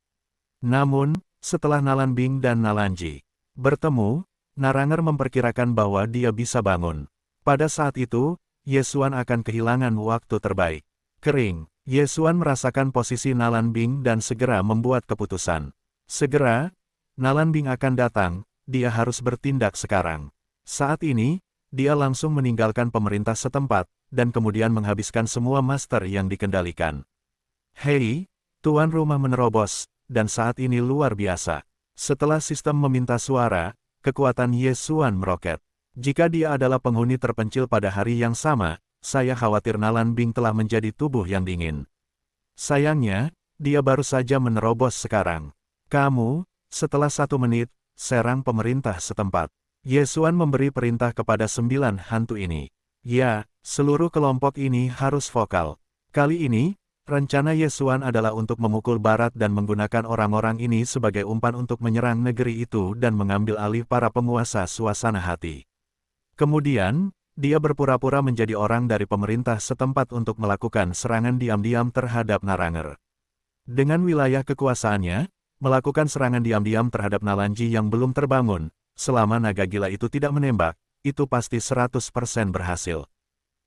Speaker 1: Namun, setelah Nalanbing dan Nalanji bertemu, Naranger memperkirakan bahwa dia bisa bangun. Pada saat itu, Yesuan akan kehilangan waktu terbaik. Kering, Yesuan merasakan posisi Nalanbing dan segera membuat keputusan. Segera, Nalanbing akan datang, dia harus bertindak sekarang. Saat ini, dia langsung meninggalkan pemerintah setempat, dan kemudian menghabiskan semua master yang dikendalikan. Hei, tuan rumah menerobos, dan saat ini luar biasa. Setelah sistem meminta suara, kekuatan Yesuan meroket. Jika dia adalah penghuni terpencil pada hari yang sama, saya khawatir Nalanbing telah menjadi tubuh yang dingin. Sayangnya, dia baru saja menerobos sekarang. Kamu, setelah 1 menit, serang pemerintah setempat. Yesuan memberi perintah kepada 9 hantu ini. Ya, seluruh kelompok ini harus vokal. Kali ini, rencana Yesuan adalah untuk memukul barat dan menggunakan orang-orang ini sebagai umpan untuk menyerang negeri itu dan mengambil alih para penguasa suasana hati. Kemudian, dia berpura-pura menjadi orang dari pemerintah setempat untuk melakukan serangan diam-diam terhadap Naranger. Dengan wilayah kekuasaannya, melakukan serangan diam-diam terhadap Nalanji yang belum terbangun, selama naga gila itu tidak menembak, itu pasti 100% berhasil.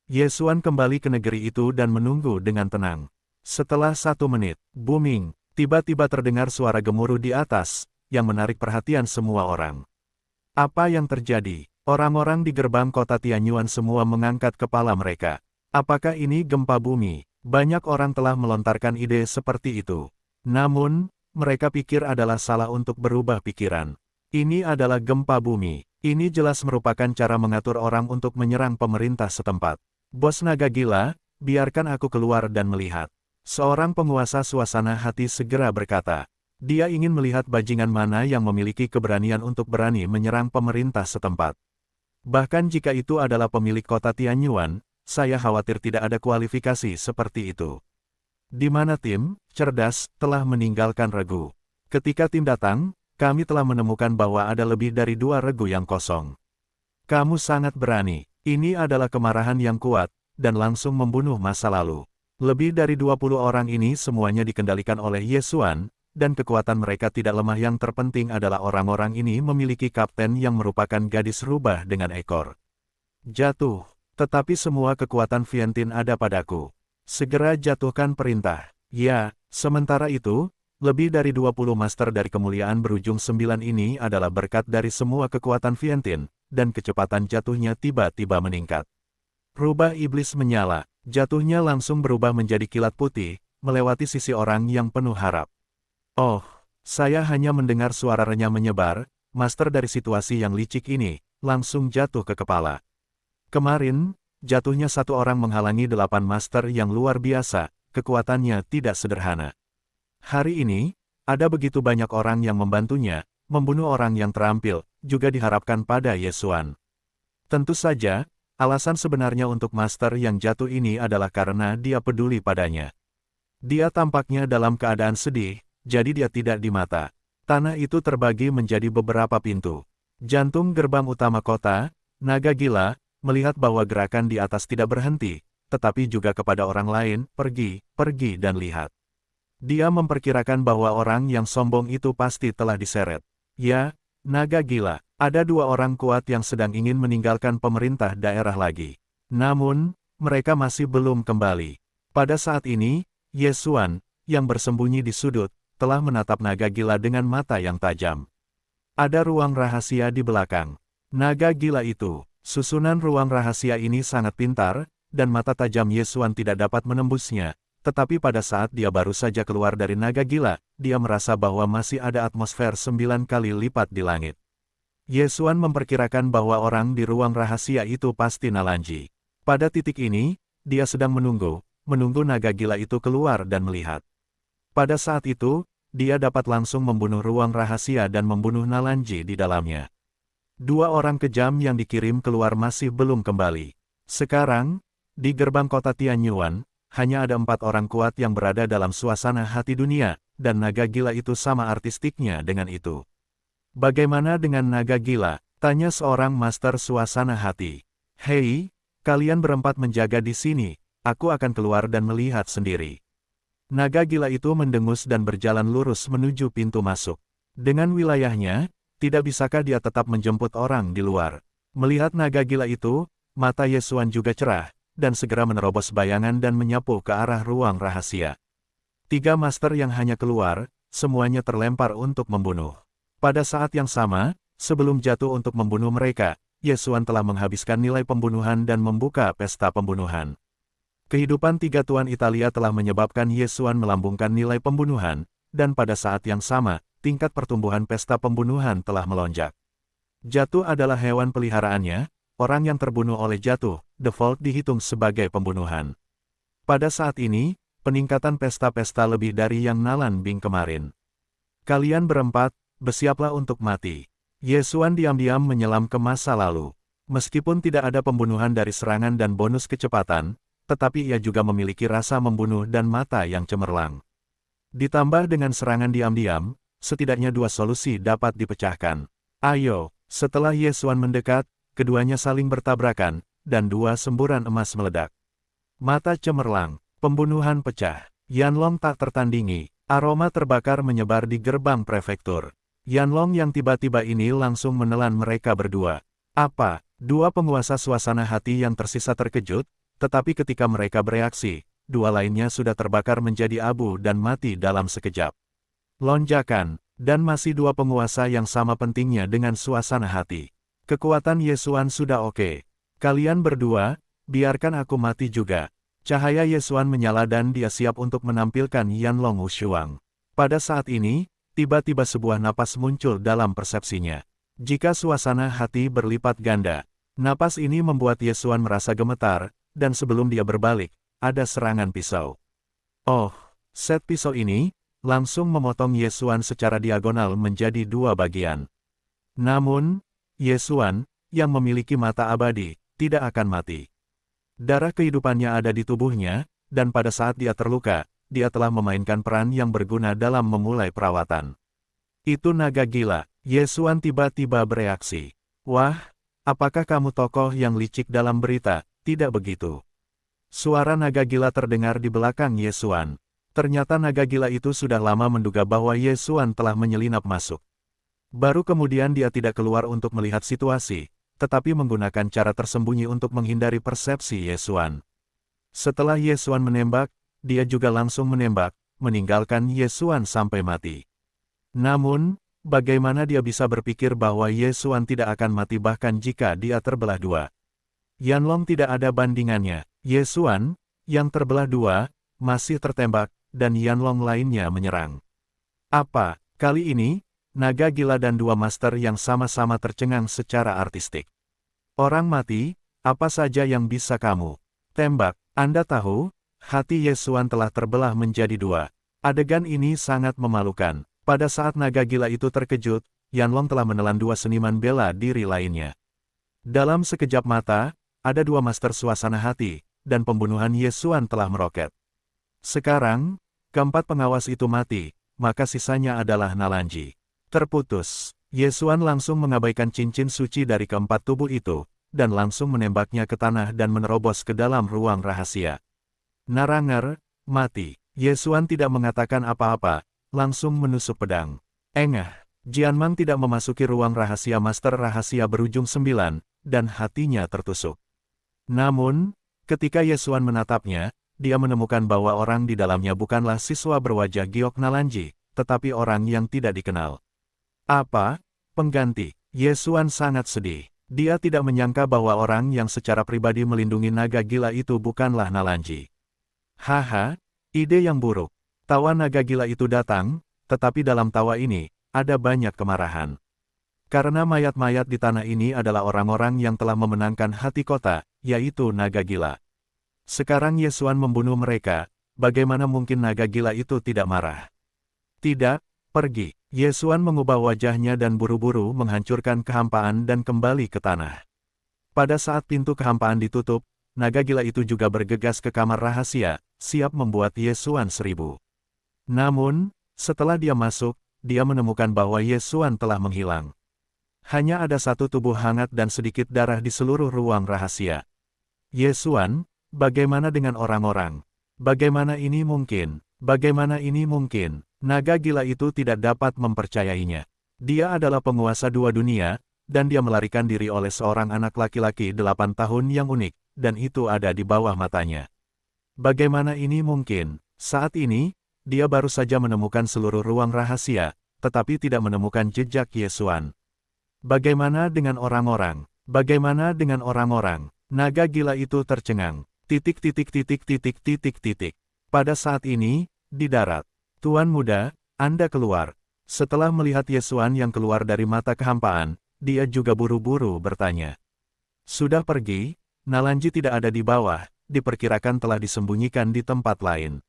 Speaker 1: Yesuan kembali ke negeri itu dan menunggu dengan tenang. Setelah 1 menit, booming, tiba-tiba terdengar suara gemuruh di atas, yang menarik perhatian semua orang. Apa yang terjadi? Orang-orang di gerbang kota Tianyuan semua mengangkat kepala mereka. Apakah ini gempa bumi? Banyak orang telah melontarkan ide seperti itu. Namun, mereka pikir adalah salah untuk berubah pikiran. Ini adalah gempa bumi. Ini jelas merupakan cara mengatur orang untuk menyerang pemerintah setempat. Bos naga gila, biarkan aku keluar dan melihat. Seorang penguasa suasana hati segera berkata. Dia ingin melihat bajingan mana yang memiliki keberanian untuk berani menyerang pemerintah setempat. Bahkan jika itu adalah pemilik kota Tianyuan, saya khawatir tidak ada kualifikasi seperti itu. Di mana tim, cerdas, telah meninggalkan regu. Ketika tim datang, kami telah menemukan bahwa ada lebih dari 2 regu yang kosong. Kamu sangat berani. Ini adalah kemarahan yang kuat, dan langsung membunuh masa lalu. Lebih dari 20 orang ini semuanya dikendalikan oleh Yesuan, dan kekuatan mereka tidak lemah. Yang terpenting adalah orang-orang ini memiliki kapten yang merupakan gadis rubah dengan ekor. Jatuh, tetapi semua kekuatan Vientiane ada padaku. Segera jatuhkan perintah. Ya, sementara itu, lebih dari 20 master dari kemuliaan berujung 9 ini adalah berkat dari semua kekuatan Vientiane, dan kecepatan jatuhnya tiba-tiba meningkat. Rubah iblis menyala. Jatuhnya langsung berubah menjadi kilat putih, melewati sisi orang yang penuh harap. Oh, saya hanya mendengar suara renyah menyebar, master dari situasi yang licik ini, langsung jatuh ke kepala. Kemarin, jatuhnya 1 orang menghalangi 8 master yang luar biasa, kekuatannya tidak sederhana. Hari ini, ada begitu banyak orang yang membantunya, membunuh orang yang terampil, juga diharapkan pada Yesuan. Tentu saja, alasan sebenarnya untuk master yang jatuh ini adalah karena dia peduli padanya. Dia tampaknya dalam keadaan sedih, jadi dia tidak di mata. Tanah itu terbagi menjadi beberapa pintu. Jantung gerbang utama kota, naga gila, melihat bahwa gerakan di atas tidak berhenti, tetapi juga kepada orang lain, pergi, dan lihat. Dia memperkirakan bahwa orang yang sombong itu pasti telah diseret. Ya, naga gila, ada dua orang kuat yang sedang ingin meninggalkan pemerintah daerah lagi. Namun, mereka masih belum kembali. Pada saat ini, Yesuan, yang bersembunyi di sudut, telah menatap naga gila dengan mata yang tajam. Ada ruang rahasia di belakang. Naga gila itu, susunan ruang rahasia ini sangat pintar, dan mata tajam Yesuan tidak dapat menembusnya. Tetapi pada saat dia baru saja keluar dari naga gila, dia merasa bahwa masih ada atmosfer 9 kali lipat di langit. Yesuan memperkirakan bahwa orang di ruang rahasia itu pasti Nalanji. Pada titik ini, dia sedang menunggu naga gila itu keluar dan melihat. Pada saat itu, dia dapat langsung membunuh ruang rahasia dan membunuh Nalanji di dalamnya. Dua orang kejam yang dikirim keluar masih belum kembali. Sekarang, di gerbang kota Tianyuan, hanya ada 4 orang kuat yang berada dalam suasana hati dunia, dan naga gila itu sama artistiknya dengan itu. Bagaimana dengan naga gila? Tanya seorang master suasana hati. Hei, kalian berempat menjaga di sini, aku akan keluar dan melihat sendiri. Naga gila itu mendengus dan berjalan lurus menuju pintu masuk. Dengan wilayahnya, tidak bisakah dia tetap menjemput orang di luar? Melihat naga gila itu, mata Yesuan juga cerah, dan segera menerobos bayangan dan menyapu ke arah ruang rahasia. 3 master yang hanya keluar, semuanya terlempar untuk membunuh. Pada saat yang sama, sebelum jatuh untuk membunuh mereka, Yesuan telah menghabiskan nilai pembunuhan dan membuka pesta pembunuhan. Kehidupan 3 tuan Italia telah menyebabkan Yesuan melambungkan nilai pembunuhan, dan pada saat yang sama, tingkat pertumbuhan pesta pembunuhan telah melonjak. Jatuh adalah hewan peliharaannya. Orang yang terbunuh oleh jatuh, default dihitung sebagai pembunuhan. Pada saat ini, peningkatan pesta-pesta lebih dari yang Nalan Bing kemarin. Kalian berempat, bersiaplah untuk mati. Yesuan diam-diam menyelam ke masa lalu. Meskipun tidak ada pembunuhan dari serangan dan bonus kecepatan, tetapi ia juga memiliki rasa membunuh dan mata yang cemerlang. Ditambah dengan serangan diam-diam, setidaknya 2 solusi dapat dipecahkan. Ayo, setelah Yesuan mendekat, keduanya saling bertabrakan, dan 2 semburan emas meledak. Mata cemerlang, pembunuhan pecah. Yanlong tak tertandingi, aroma terbakar menyebar di gerbang prefektur. Yanlong yang tiba-tiba ini langsung menelan mereka berdua. Apa? 2 penguasa suasana hati yang tersisa terkejut, tetapi ketika mereka bereaksi, 2 lainnya sudah terbakar menjadi abu dan mati dalam sekejap. Lonjakan, dan masih 2 penguasa yang sama pentingnya dengan suasana hati. Kekuatan Yesuan sudah oke. Kalian berdua, biarkan aku mati juga. Cahaya Yesuan menyala dan dia siap untuk menampilkan Yanlong Wushuang. Pada saat ini, tiba-tiba sebuah napas muncul dalam persepsinya. Jika suasana hati berlipat ganda, napas ini membuat Yesuan merasa gemetar, dan sebelum dia berbalik, ada serangan pisau. Oh, set pisau ini, langsung memotong Yesuan secara diagonal menjadi 2 bagian. Namun, Yesuan, yang memiliki mata abadi, tidak akan mati. Darah kehidupannya ada di tubuhnya, dan pada saat dia terluka, dia telah memainkan peran yang berguna dalam memulai perawatan. Itu naga gila. Yesuan tiba-tiba bereaksi. Wah, apakah kamu tokoh yang licik dalam berita? Tidak begitu. Suara naga gila terdengar di belakang Yesuan. Ternyata naga gila itu sudah lama menduga bahwa Yesuan telah menyelinap masuk. Baru kemudian dia tidak keluar untuk melihat situasi, tetapi menggunakan cara tersembunyi untuk menghindari persepsi Yesuan. Setelah Yesuan menembak, dia juga langsung menembak, meninggalkan Yesuan sampai mati. Namun, bagaimana dia bisa berpikir bahwa Yesuan tidak akan mati bahkan jika dia terbelah 2? Yanlong tidak ada bandingannya. Yesuan, yang terbelah 2, masih tertembak, dan Yanlong lainnya menyerang. Apa, kali ini? Naga gila dan 2 master yang sama-sama tercengang secara artistik. Orang mati, apa saja yang bisa kamu tembak? Anda tahu, hati Yesuan telah terbelah menjadi 2. Adegan ini sangat memalukan. Pada saat naga gila itu terkejut, Yanlong telah menelan 2 seniman bela diri lainnya. Dalam sekejap mata, ada dua master suasana hati, dan pembunuhan Ye Xuan telah meroket. Sekarang, keempat pengawas itu mati, maka sisanya adalah Nalanji. Terputus, Ye Xuan langsung mengabaikan cincin suci dari keempat tubuh itu, dan langsung menembaknya ke tanah dan menerobos ke dalam ruang rahasia. Naranger, mati. Ye Xuan tidak mengatakan apa-apa, langsung menusuk pedang. Engah, Jianmang tidak memasuki ruang rahasia master rahasia berujung 9, dan hatinya tertusuk. Namun, ketika Ye Xuan menatapnya, dia menemukan bahwa orang di dalamnya bukanlah siswa berwajah giok Nalanji, tetapi orang yang tidak dikenal. Apa? Pengganti. Ye Xuan sangat sedih. Dia tidak menyangka bahwa orang yang secara pribadi melindungi naga gila itu bukanlah Nalanji. Haha, ide yang buruk. Tawa naga gila itu datang, tetapi dalam tawa ini, ada banyak kemarahan. Karena mayat-mayat di tanah ini adalah orang-orang yang telah memenangkan hati kota, yaitu naga gila. Sekarang Ye Xuan membunuh mereka, bagaimana mungkin naga gila itu tidak marah? Tidak, pergi. Ye Xuan mengubah wajahnya dan buru-buru menghancurkan kehampaan dan kembali ke tanah. Pada saat pintu kehampaan ditutup, naga gila itu juga bergegas ke kamar rahasia, siap membuat Ye Xuan 1000. Namun, setelah dia masuk, dia menemukan bahwa Ye Xuan telah menghilang. Hanya ada satu tubuh hangat dan sedikit darah di seluruh ruang rahasia. Ye Xuan, bagaimana dengan orang-orang? Bagaimana ini mungkin? Bagaimana ini mungkin? Naga gila itu tidak dapat mempercayainya. Dia adalah penguasa dua dunia, dan dia melarikan diri oleh seorang anak laki-laki 8 tahun yang unik, dan itu ada di bawah matanya. Bagaimana ini mungkin? Saat ini, dia baru saja menemukan seluruh ruang rahasia, tetapi tidak menemukan jejak Ye Xuan. Bagaimana dengan orang-orang? Bagaimana dengan orang-orang? Naga gila itu tercengang. Pada saat ini, di darat. Tuan muda, Anda keluar. Setelah melihat Ye Xuan yang keluar dari mata kehampaan, dia juga buru-buru bertanya. Sudah pergi? Nalanji tidak ada di bawah, diperkirakan telah disembunyikan di tempat lain.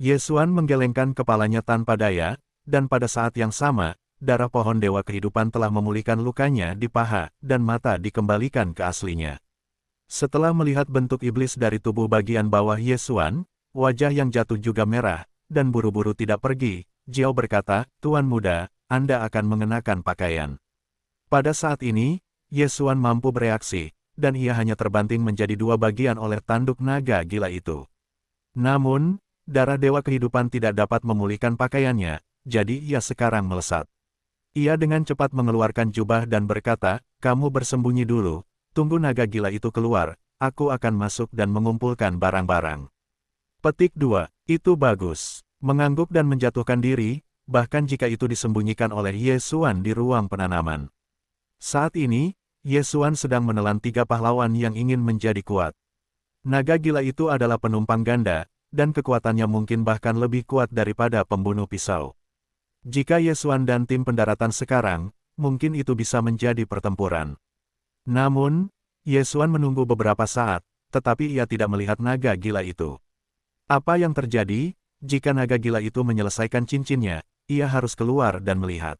Speaker 1: Ye Xuan menggelengkan kepalanya tanpa daya, dan pada saat yang sama, darah pohon dewa kehidupan telah memulihkan lukanya di paha, dan mata dikembalikan ke aslinya. Setelah melihat bentuk iblis dari tubuh bagian bawah Ye Xuan, wajah yang jatuh juga merah, dan buru-buru tidak pergi. Jiao berkata, Tuan muda, Anda akan mengenakan pakaian. Pada saat ini, Ye Xuan mampu bereaksi, dan ia hanya terbanting menjadi dua bagian oleh tanduk naga gila itu. Namun, darah dewa kehidupan tidak dapat memulihkan pakaiannya, jadi ia sekarang melesat. Ia dengan cepat mengeluarkan jubah dan berkata, kamu bersembunyi dulu, tunggu naga gila itu keluar, aku akan masuk dan mengumpulkan barang-barang. Petik 2. Itu bagus. Mengangguk dan menjatuhkan diri, bahkan jika itu disembunyikan oleh Ye Xuan di ruang penanaman. Saat ini, Ye Xuan sedang menelan 3 pahlawan yang ingin menjadi kuat. Naga gila itu adalah penumpang ganda, dan kekuatannya mungkin bahkan lebih kuat daripada pembunuh pisau. Jika Ye Xuan dan tim pendaratan sekarang, mungkin itu bisa menjadi pertempuran. Namun, Ye Xuan menunggu beberapa saat, tetapi ia tidak melihat naga gila itu. Apa yang terjadi? Jika naga gila itu menyelesaikan cincinnya, ia harus keluar dan melihat.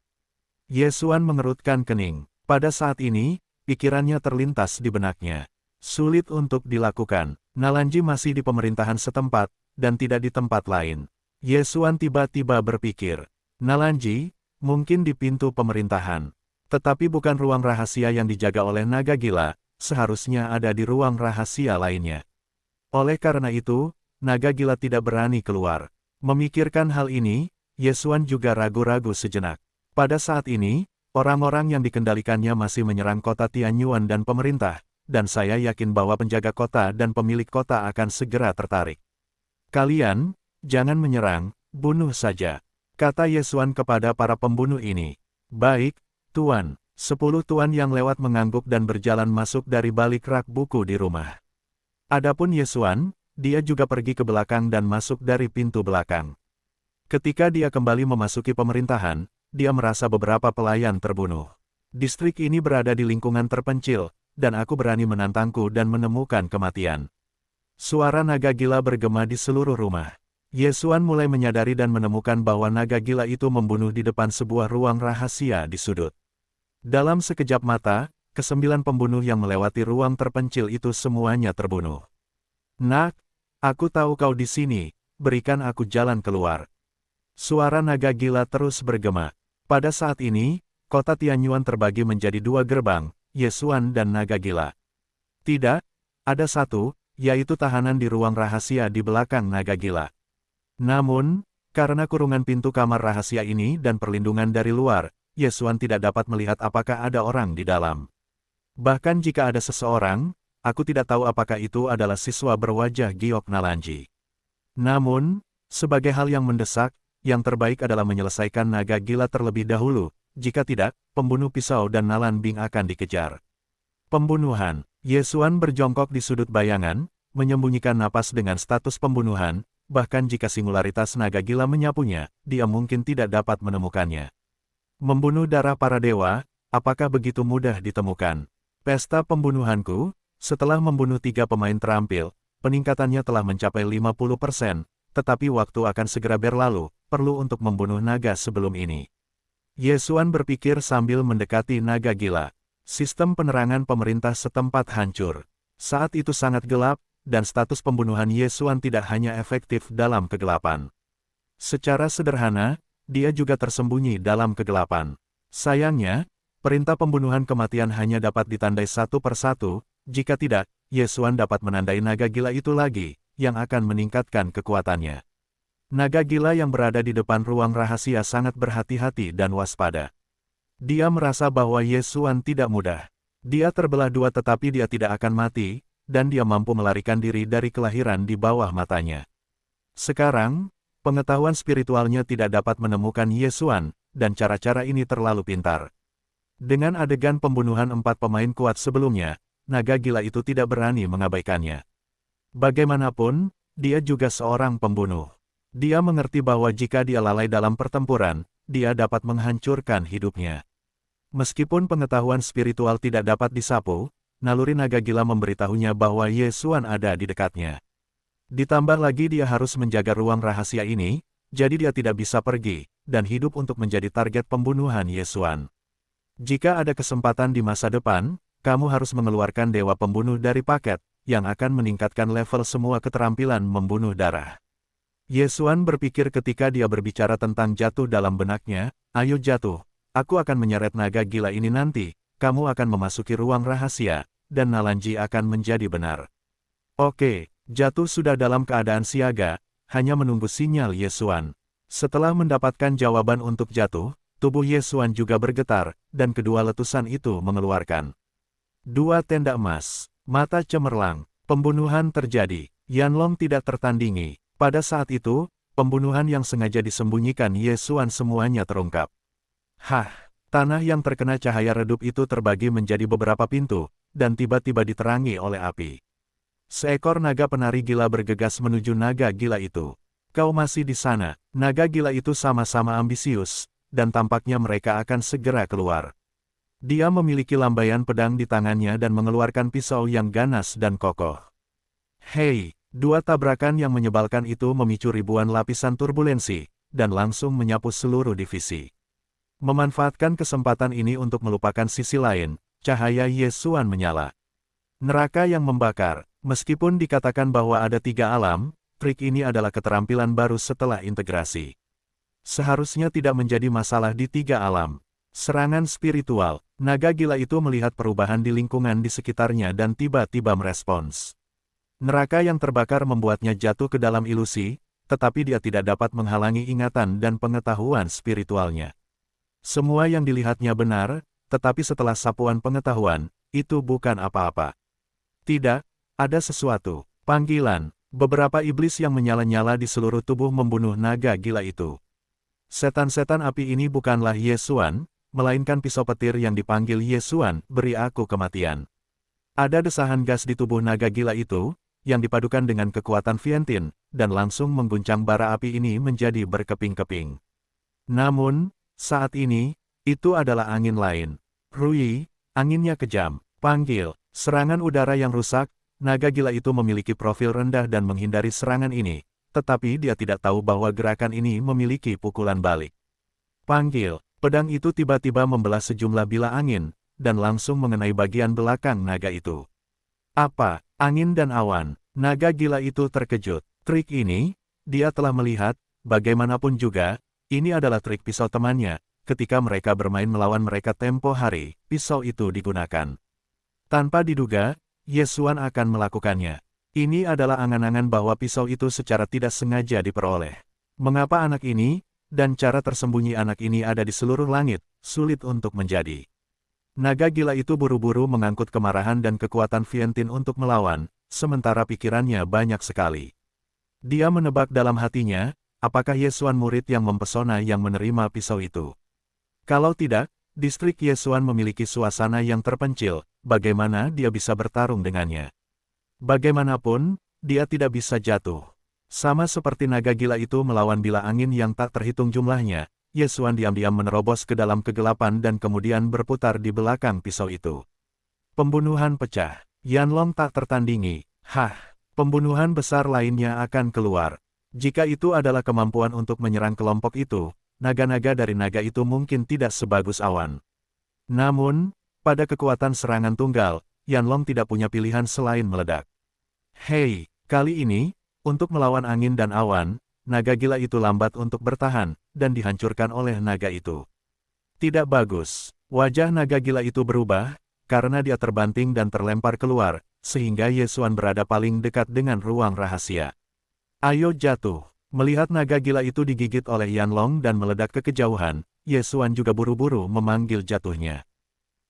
Speaker 1: Ye Xuan mengerutkan kening. Pada saat ini, pikirannya terlintas di benaknya. Sulit untuk dilakukan. Nalanji masih di pemerintahan setempat, dan tidak di tempat lain. Ye Xuan tiba-tiba berpikir. Nalanji, mungkin di pintu pemerintahan. Tetapi bukan ruang rahasia yang dijaga oleh naga gila, seharusnya ada di ruang rahasia lainnya. Oleh karena itu, naga gila tidak berani keluar. Memikirkan hal ini, Ye Xuan juga ragu-ragu sejenak. Pada saat ini, orang-orang yang dikendalikannya masih menyerang kota Tianyuan dan pemerintah, dan saya yakin bahwa penjaga kota dan pemilik kota akan segera tertarik. Kalian, jangan menyerang, bunuh saja, kata Ye Xuan kepada para pembunuh ini. Baik, Tuan. 10 tuan yang lewat mengangguk dan berjalan masuk dari balik rak buku di rumah. Adapun Ye Xuan, dia juga pergi ke belakang dan masuk dari pintu belakang. Ketika dia kembali memasuki pemerintahan, dia merasa beberapa pelayan terbunuh. Distrik ini berada di lingkungan terpencil, dan aku berani menantangku dan menemukan kematian. Suara naga gila bergema di seluruh rumah. Ye Xuan mulai menyadari dan menemukan bahwa naga gila itu membunuh di depan sebuah ruang rahasia di sudut. Dalam sekejap mata, ke-9 pembunuh yang melewati ruang terpencil itu semuanya terbunuh. Nak, aku tahu kau di sini, berikan aku jalan keluar. Suara naga gila terus bergema. Pada saat ini, kota Tianyuan terbagi menjadi 2 gerbang, Yesuan dan naga gila. Tidak, ada satu, yaitu tahanan di ruang rahasia di belakang naga gila. Namun, karena kurungan pintu kamar rahasia ini dan perlindungan dari luar, Yesuan tidak dapat melihat apakah ada orang di dalam. Bahkan jika ada seseorang, aku tidak tahu apakah itu adalah siswa berwajah giok Nalanji. Namun, sebagai hal yang mendesak, yang terbaik adalah menyelesaikan naga gila terlebih dahulu, jika tidak, pembunuh pisau dan Nalan Bing akan dikejar. Pembunuhan. Yesuan berjongkok di sudut bayangan, menyembunyikan napas dengan status pembunuhan, bahkan jika singularitas naga gila menyapunya, dia mungkin tidak dapat menemukannya. Membunuh darah para dewa, apakah begitu mudah ditemukan? Pesta pembunuhanku, setelah membunuh 3 pemain terampil, peningkatannya telah mencapai 50%, tetapi waktu akan segera berlalu, perlu untuk membunuh naga sebelum ini. Yesuan berpikir sambil mendekati naga gila. Sistem penerangan pemerintah setempat hancur. Saat itu sangat gelap, dan status pembunuhan Yesuan tidak hanya efektif dalam kegelapan. Secara sederhana, dia juga tersembunyi dalam kegelapan. Sayangnya, perintah pembunuhan kematian hanya dapat ditandai satu persatu, jika tidak, Yesuan dapat menandai naga gila itu lagi, yang akan meningkatkan kekuatannya. Naga gila yang berada di depan ruang rahasia sangat berhati-hati dan waspada. Dia merasa bahwa Yesuan tidak mudah. Dia terbelah 2 tetapi dia tidak akan mati, dan dia mampu melarikan diri dari kelahiran di bawah matanya. Sekarang, pengetahuan spiritualnya tidak dapat menemukan Yesuan, dan cara-cara ini terlalu pintar. Dengan adegan pembunuhan 4 pemain kuat sebelumnya, naga gila itu tidak berani mengabaikannya. Bagaimanapun, dia juga seorang pembunuh. Dia mengerti bahwa jika dia lalai dalam pertempuran, dia dapat menghancurkan hidupnya. Meskipun pengetahuan spiritual tidak dapat disapu, naluri naga gila memberitahunya bahwa Yesuan ada di dekatnya. Ditambah lagi dia harus menjaga ruang rahasia ini, jadi dia tidak bisa pergi, dan hidup untuk menjadi target pembunuhan Yesuan. Jika ada kesempatan di masa depan, kamu harus mengeluarkan dewa pembunuh dari paket, yang akan meningkatkan level semua keterampilan membunuh darah. Yesuan berpikir ketika dia berbicara tentang jatuh dalam benaknya, ayo jatuh, aku akan menyeret naga gila ini nanti, kamu akan memasuki ruang rahasia, dan Nalanji akan menjadi benar. Oke, jatuh sudah dalam keadaan siaga, hanya menunggu sinyal Yesuan. Setelah mendapatkan jawaban untuk jatuh, tubuh Yesuan juga bergetar, dan kedua letusan itu mengeluarkan 2 tenda emas. Mata cemerlang, pembunuhan terjadi, Yanlong tidak tertandingi. Pada saat itu, pembunuhan yang sengaja disembunyikan Yesuan semuanya terungkap. Tanah yang terkena cahaya redup itu terbagi menjadi beberapa pintu, dan tiba-tiba diterangi oleh api. Seekor naga penari gila bergegas menuju naga gila itu. Kau masih di sana, naga gila itu sama-sama ambisius, dan tampaknya mereka akan segera keluar. Dia memiliki lambaian pedang di tangannya dan mengeluarkan pisau yang ganas dan kokoh. Hei, 2 tabrakan yang menyebalkan itu memicu ribuan lapisan turbulensi, dan langsung menyapu seluruh divisi. Memanfaatkan kesempatan ini untuk melupakan sisi lain, cahaya Yesuan menyala. Neraka yang membakar, meskipun dikatakan bahwa ada 3 alam, trik ini adalah keterampilan baru setelah integrasi. Seharusnya tidak menjadi masalah di 3 alam. Serangan spiritual, naga gila itu melihat perubahan di lingkungan di sekitarnya dan tiba-tiba merespons. Neraka yang terbakar membuatnya jatuh ke dalam ilusi, tetapi dia tidak dapat menghalangi ingatan dan pengetahuan spiritualnya. Semua yang dilihatnya benar, tetapi setelah sapuan pengetahuan, itu bukan apa-apa. Tidak, ada sesuatu, panggilan, beberapa iblis yang menyala-nyala di seluruh tubuh membunuh naga gila itu. Setan-setan api ini bukanlah Yesuan, melainkan pisau petir yang dipanggil Yesuan, beri aku kematian. Ada desahan gas di tubuh naga gila itu, yang dipadukan dengan kekuatan Vientin, dan langsung mengguncang bara api ini menjadi berkeping-keping. Namun, saat ini, itu adalah angin lain. Rui, anginnya kejam, panggil, serangan udara yang rusak, naga gila itu memiliki profil rendah dan menghindari serangan ini, tetapi dia tidak tahu bahwa gerakan ini memiliki pukulan balik. Panggil, pedang itu tiba-tiba membelah sejumlah bilah angin, dan langsung mengenai bagian belakang naga itu. Apa? Angin dan awan. Naga gila itu terkejut. Trik ini, dia telah melihat, bagaimanapun juga, ini adalah trik pisau temannya. Ketika mereka bermain melawan mereka tempo hari, pisau itu digunakan. Tanpa diduga, Yesuan akan melakukannya. Ini adalah angan-angan bahwa pisau itu secara tidak sengaja diperoleh. Mengapa anak ini, dan cara tersembunyi anak ini ada di seluruh langit, sulit untuk menjadi. Naga gila itu buru-buru mengangkut kemarahan dan kekuatan Vientine untuk melawan, sementara pikirannya banyak sekali. Dia menebak dalam hatinya, apakah Yesuan murid yang mempesona yang menerima pisau itu. Kalau tidak, distrik Yesuan memiliki suasana yang terpencil, bagaimana dia bisa bertarung dengannya. Bagaimanapun, dia tidak bisa jatuh. Sama seperti naga gila itu melawan bila angin yang tak terhitung jumlahnya, Yesuan diam-diam menerobos ke dalam kegelapan dan kemudian berputar di belakang pisau itu. Pembunuhan pecah. Yanlong tak tertandingi. Pembunuhan besar lainnya akan keluar. Jika itu adalah kemampuan untuk menyerang kelompok itu, naga-naga dari naga itu mungkin tidak sebagus awan. Namun, pada kekuatan serangan tunggal, Yanlong tidak punya pilihan selain meledak. Hei, kali ini, untuk melawan angin dan awan, naga gila itu lambat untuk bertahan, dan dihancurkan oleh naga itu. Tidak bagus. Wajah naga gila itu berubah, karena dia terbanting dan terlempar keluar, sehingga Yesuan berada paling dekat dengan ruang rahasia. Ayo jatuh. Melihat naga gila itu digigit oleh Yanlong dan meledak ke kejauhan, Yesuan juga buru-buru memanggil jatuhnya.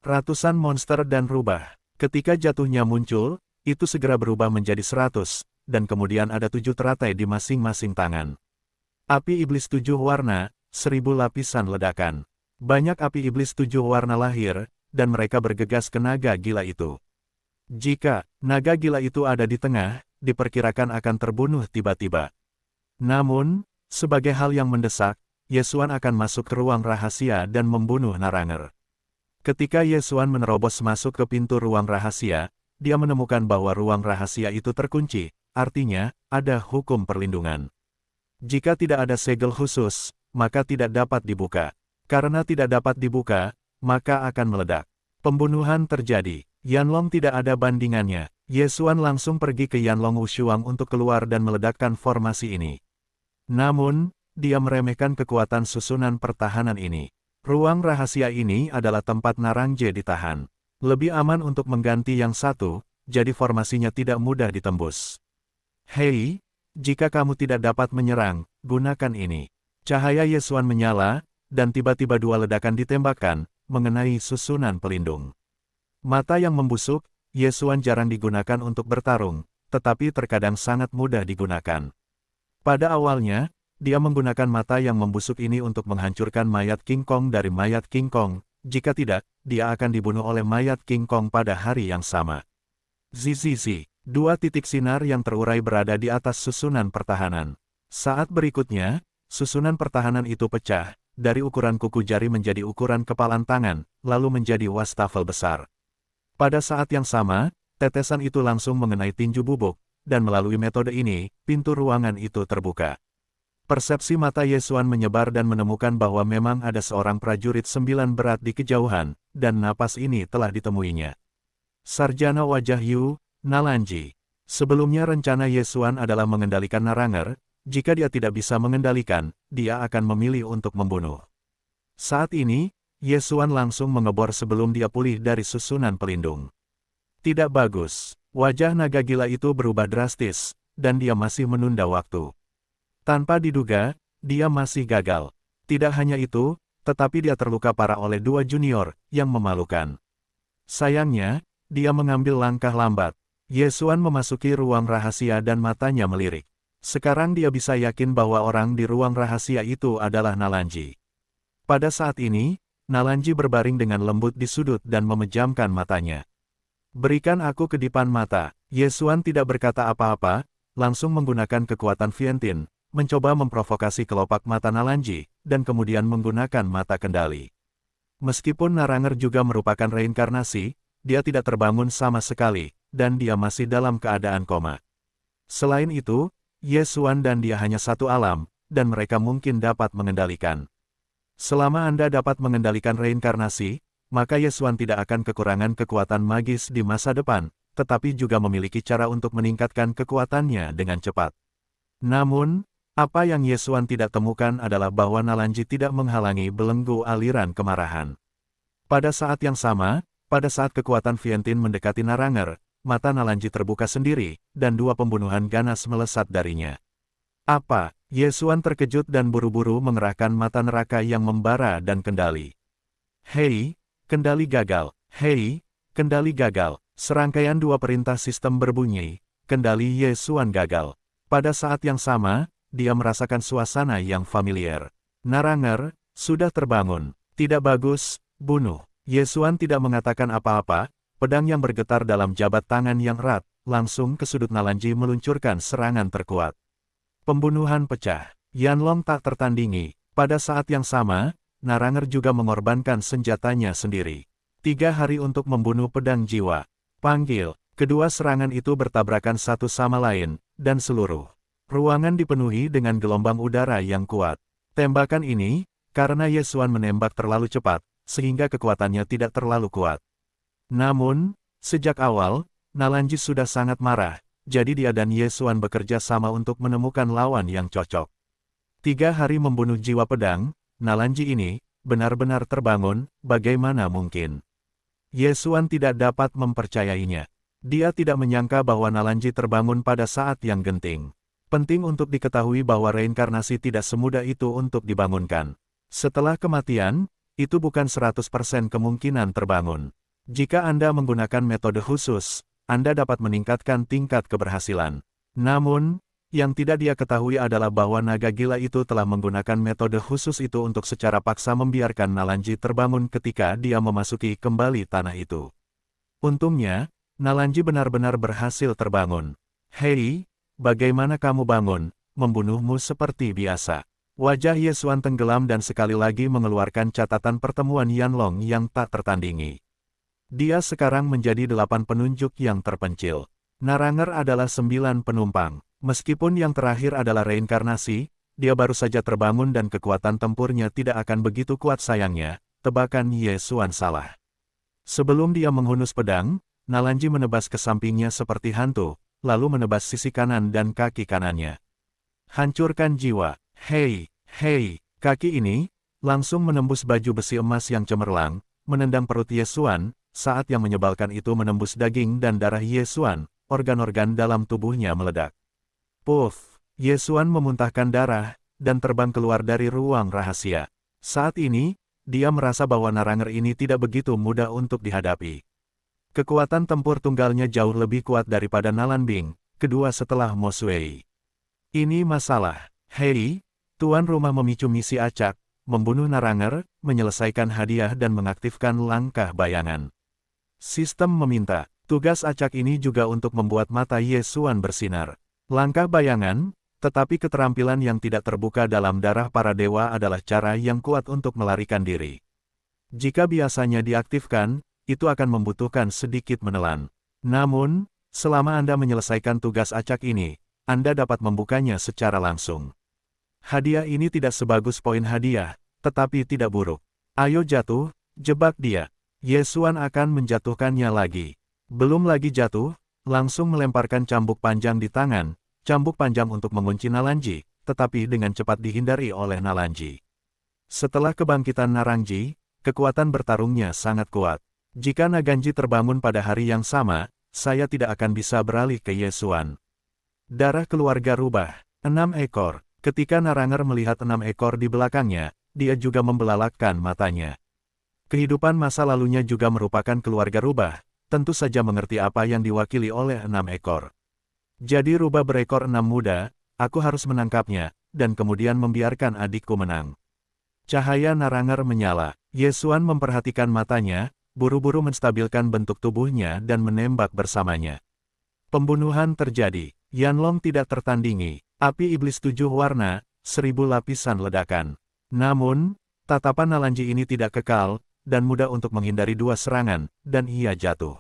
Speaker 1: Ratusan monster dan rubah. Ketika jatuhnya muncul, itu segera berubah menjadi 100, dan kemudian ada 7 teratai di masing-masing tangan. Api iblis 7 warna, 1000 lapisan ledakan. Banyak api iblis 7 warna lahir, dan mereka bergegas ke naga gila itu. Jika naga gila itu ada di tengah, diperkirakan akan terbunuh tiba-tiba. Namun, sebagai hal yang mendesak, Yesuan akan masuk ke ruang rahasia dan membunuh Naranger. Ketika Yesuan menerobos masuk ke pintu ruang rahasia, dia menemukan bahwa ruang rahasia itu terkunci, artinya, ada hukum perlindungan. Jika tidak ada segel khusus, maka tidak dapat dibuka. Karena tidak dapat dibuka, maka akan meledak. Pembunuhan terjadi. Yanlong tidak ada bandingannya. Yesuan langsung pergi ke Yanlong Wushuang untuk keluar dan meledakkan formasi ini. Namun, dia meremehkan kekuatan susunan pertahanan ini. Ruang rahasia ini adalah tempat Narangje ditahan. Lebih aman untuk mengganti yang satu, jadi formasinya tidak mudah ditembus. Hei, jika kamu tidak dapat menyerang, gunakan ini. Cahaya Yesuan menyala, dan tiba-tiba 2 ledakan ditembakkan, mengenai susunan pelindung. Mata yang membusuk, Yesuan jarang digunakan untuk bertarung, tetapi terkadang sangat mudah digunakan. Pada awalnya, dia menggunakan mata yang membusuk ini untuk menghancurkan mayat King Kong dari mayat King Kong, jika tidak, dia akan dibunuh oleh mayat King Kong pada hari yang sama. Zizizi. 2 titik sinar yang terurai berada di atas susunan pertahanan. Saat berikutnya, susunan pertahanan itu pecah, dari ukuran kuku jari menjadi ukuran kepalan tangan, lalu menjadi wastafel besar. Pada saat yang sama, tetesan itu langsung mengenai tinju bubuk, dan melalui metode ini, pintu ruangan itu terbuka. Persepsi mata Yesuan menyebar dan menemukan bahwa memang ada seorang prajurit 9 berat di kejauhan, dan napas ini telah ditemuinya. Sarjana wajah Yu, Nalanji. Sebelumnya rencana Yesuan adalah mengendalikan Naranger, jika dia tidak bisa mengendalikan, dia akan memilih untuk membunuh. Saat ini, Yesuan langsung mengebor sebelum dia pulih dari susunan pelindung. Tidak bagus. Wajah naga gila itu berubah drastis, dan dia masih menunda waktu. Tanpa diduga, dia masih gagal. Tidak hanya itu, tetapi dia terluka parah oleh 2 junior, yang memalukan. Sayangnya, dia mengambil langkah lambat. Yesuan memasuki ruang rahasia dan matanya melirik. Sekarang dia bisa yakin bahwa orang di ruang rahasia itu adalah Nalanji. Pada saat ini, Nalanji berbaring dengan lembut di sudut dan memejamkan matanya. Berikan aku kedipan mata. Yesuan tidak berkata apa-apa, langsung menggunakan kekuatan Vientine, mencoba memprovokasi kelopak mata Nalanji, dan kemudian menggunakan mata kendali. Meskipun Naranger juga merupakan reinkarnasi, dia tidak terbangun sama sekali, dan dia masih dalam keadaan koma. Selain itu, Yesuan dan dia hanya satu alam, dan mereka mungkin dapat mengendalikan. Selama Anda dapat mengendalikan reinkarnasi, maka Ye Xuan tidak akan kekurangan kekuatan magis di masa depan, tetapi juga memiliki cara untuk meningkatkan kekuatannya dengan cepat. Namun, apa yang Ye Xuan tidak temukan adalah bahwa Nalanji tidak menghalangi belenggu aliran kemarahan. Pada saat yang sama, pada saat kekuatan Vientiane mendekati Naranger, mata Nalanji terbuka sendiri, dan dua pembunuhan ganas melesat darinya. Apa? Ye Xuan terkejut dan buru-buru mengerahkan mata neraka yang membara dan kendali. Hei, kendali gagal. Hei, kendali gagal. Serangkaian dua perintah sistem berbunyi, kendali Ye Xuan gagal. Pada saat yang sama, dia merasakan suasana yang familiar. Naranger, sudah terbangun. Tidak bagus, bunuh. Ye Xuan tidak mengatakan apa-apa, pedang yang bergetar dalam jabat tangan yang erat, langsung ke sudut Nalanji meluncurkan serangan terkuat. Pembunuhan pecah. Yanlong tak tertandingi. Pada saat yang sama, Naranger juga mengorbankan senjatanya sendiri. 3 hari untuk membunuh pedang jiwa. Panggil. Kedua serangan itu bertabrakan satu sama lain, dan seluruh ruangan dipenuhi dengan gelombang udara yang kuat. Tembakan ini, karena Ye Xuan menembak terlalu cepat, sehingga kekuatannya tidak terlalu kuat. Namun, sejak awal, Nalanji sudah sangat marah. Jadi dia dan Ye Xuan bekerja sama untuk menemukan lawan yang cocok. 3 hari membunuh jiwa pedang, Nalanji ini, benar-benar terbangun, bagaimana mungkin? Ye Xuan tidak dapat mempercayainya. Dia tidak menyangka bahwa Nalanji terbangun pada saat yang genting. Penting untuk diketahui bahwa reinkarnasi tidak semudah itu untuk dibangunkan. Setelah kematian, itu bukan 100% kemungkinan terbangun. Jika Anda menggunakan metode khusus, Anda dapat meningkatkan tingkat keberhasilan. Namun, yang tidak dia ketahui adalah bahwa naga gila itu telah menggunakan metode khusus itu untuk secara paksa membiarkan Nalanji terbangun ketika dia memasuki kembali tanah itu. Untungnya, Nalanji benar-benar berhasil terbangun. Hei, bagaimana kamu bangun? Membunuhmu seperti biasa. Wajah Ye Xuan tenggelam dan sekali lagi mengeluarkan catatan pertemuan Yanlong yang tak tertandingi. Dia sekarang menjadi 8 penunjuk yang terpencil. Naranger adalah 9 penumpang. Meskipun yang terakhir adalah reinkarnasi, dia baru saja terbangun dan kekuatan tempurnya tidak akan begitu kuat sayangnya. Tebakan Ye Xuan salah. Sebelum dia menghunus pedang, Nalanji menebas ke sampingnya seperti hantu, lalu menebas sisi kanan dan kaki kanannya. Hancurkan jiwa. Hei, hei, kaki ini, langsung menembus baju besi emas yang cemerlang, menendang perut Ye Xuan. Saat yang menyebalkan itu menembus daging dan darah Ye Xuan, organ-organ dalam tubuhnya meledak. Puff! Ye Xuan memuntahkan darah, dan terbang keluar dari ruang rahasia. Saat ini, dia merasa bahwa Naranger ini tidak begitu mudah untuk dihadapi. Kekuatan tempur tunggalnya jauh lebih kuat daripada Nalanbing, kedua setelah Mo Sui. Ini masalah. Hei, tuan rumah memicu misi acak, membunuh Naranger, menyelesaikan hadiah dan mengaktifkan langkah bayangan. Sistem meminta, tugas acak ini juga untuk membuat mata Ye Xuan bersinar. Langkah bayangan, tetapi keterampilan yang tidak terbuka dalam darah para dewa adalah cara yang kuat untuk melarikan diri. Jika biasanya diaktifkan, itu akan membutuhkan sedikit menelan. Namun, selama Anda menyelesaikan tugas acak ini, Anda dapat membukanya secara langsung. Hadiah ini tidak sebagus poin hadiah, tetapi tidak buruk. Ayo jatuh, jebak dia. Ye Xuan akan menjatuhkannya lagi. Belum lagi jatuh, langsung melemparkan cambuk panjang di tangan, cambuk panjang untuk mengunci Nalanji, tetapi dengan cepat dihindari oleh Nalanji. Setelah kebangkitan Narangji, kekuatan bertarungnya sangat kuat. Jika Naganji terbangun pada hari yang sama, saya tidak akan bisa beralih ke Ye Xuan. Darah keluarga rubah. 6 ekor. Ketika Naranger melihat 6 ekor di belakangnya, dia juga membelalakkan matanya. Kehidupan masa lalunya juga merupakan keluarga rubah, tentu saja mengerti apa yang diwakili oleh 6 ekor. Jadi rubah berekor 6 muda, aku harus menangkapnya, dan kemudian membiarkan adikku menang. Cahaya Naranger menyala. Ye Xuan memperhatikan matanya, buru-buru menstabilkan bentuk tubuhnya dan menembak bersamanya. Pembunuhan terjadi. Yanlong tidak tertandingi. Api iblis 7 warna, 1000 lapisan ledakan. Namun, tatapan Nalanji ini tidak kekal, dan mudah untuk menghindari 2 serangan, dan ia jatuh.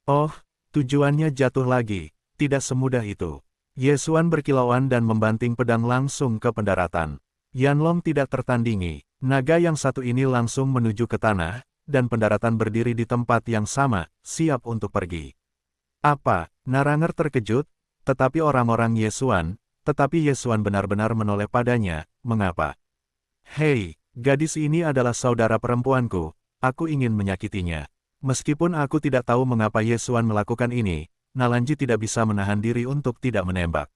Speaker 1: Oh, tujuannya jatuh lagi, tidak semudah itu. Ye Xuan berkilauan dan membanting pedang langsung ke pendaratan. Yanlong tidak tertandingi, naga yang satu ini langsung menuju ke tanah, dan pendaratan berdiri di tempat yang sama, siap untuk pergi. Apa? Naranger terkejut, tetapi orang-orang Yesuan benar-benar menoleh padanya, mengapa? Hei, gadis ini adalah saudara perempuanku, aku ingin menyakitinya. Meskipun aku tidak tahu mengapa Yesuan melakukan ini, Nalanji tidak bisa menahan diri untuk tidak menembak.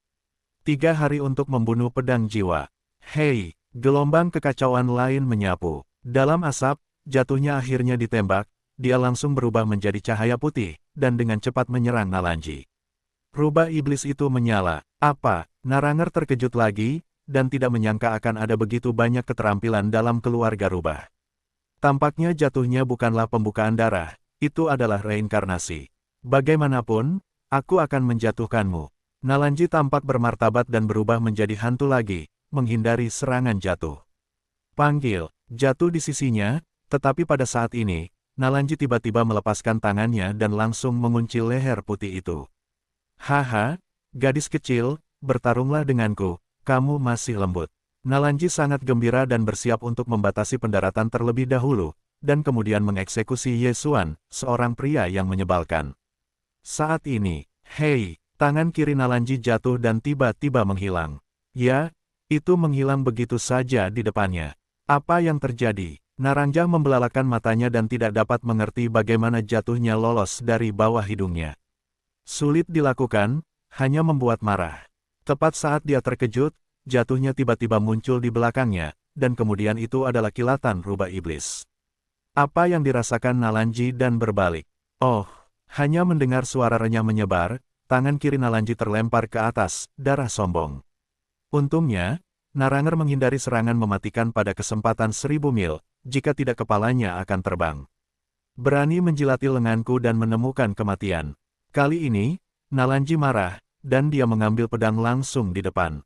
Speaker 1: 3 hari untuk membunuh pedang jiwa. Hei, gelombang kekacauan lain menyapu. Dalam asap, jatuhnya akhirnya ditembak, dia langsung berubah menjadi cahaya putih, dan dengan cepat menyerang Nalanji. Rubah iblis itu menyala. Apa? Naranger terkejut lagi, dan tidak menyangka akan ada begitu banyak keterampilan dalam keluarga rubah. Tampaknya jatuhnya bukanlah pembukaan darah, itu adalah reinkarnasi. Bagaimanapun, aku akan menjatuhkanmu. Nalanji tampak bermartabat dan berubah menjadi hantu lagi, menghindari serangan jatuh. Panggil, jatuh di sisinya, tetapi pada saat ini, Nalanji tiba-tiba melepaskan tangannya dan langsung mengunci leher putih itu. Haha, gadis kecil, bertarunglah denganku, kamu masih lembut. Nalanji sangat gembira dan bersiap untuk membatasi pendaratan terlebih dahulu, dan kemudian mengeksekusi Yesuan, seorang pria yang menyebalkan. Saat ini, hei, tangan kiri Nalanji jatuh dan tiba-tiba menghilang. Ya, itu menghilang begitu saja di depannya. Apa yang terjadi? Naranja membelalakan matanya dan tidak dapat mengerti bagaimana jatuhnya lolos dari bawah hidungnya. Sulit dilakukan, hanya membuat marah. Tepat saat dia terkejut, jatuhnya tiba-tiba muncul di belakangnya, dan kemudian itu adalah kilatan rubah iblis. Apa yang dirasakan Nalanji dan berbalik? Oh, hanya mendengar suara renyah menyebar, tangan kiri Nalanji terlempar ke atas, darah sombong. Untungnya, Naranger menghindari serangan mematikan pada kesempatan 1000 mil, jika tidak kepalanya akan terbang. Berani menjilati lenganku dan menemukan kematian. Kali ini, Nalanji marah, dan dia mengambil pedang langsung di depan.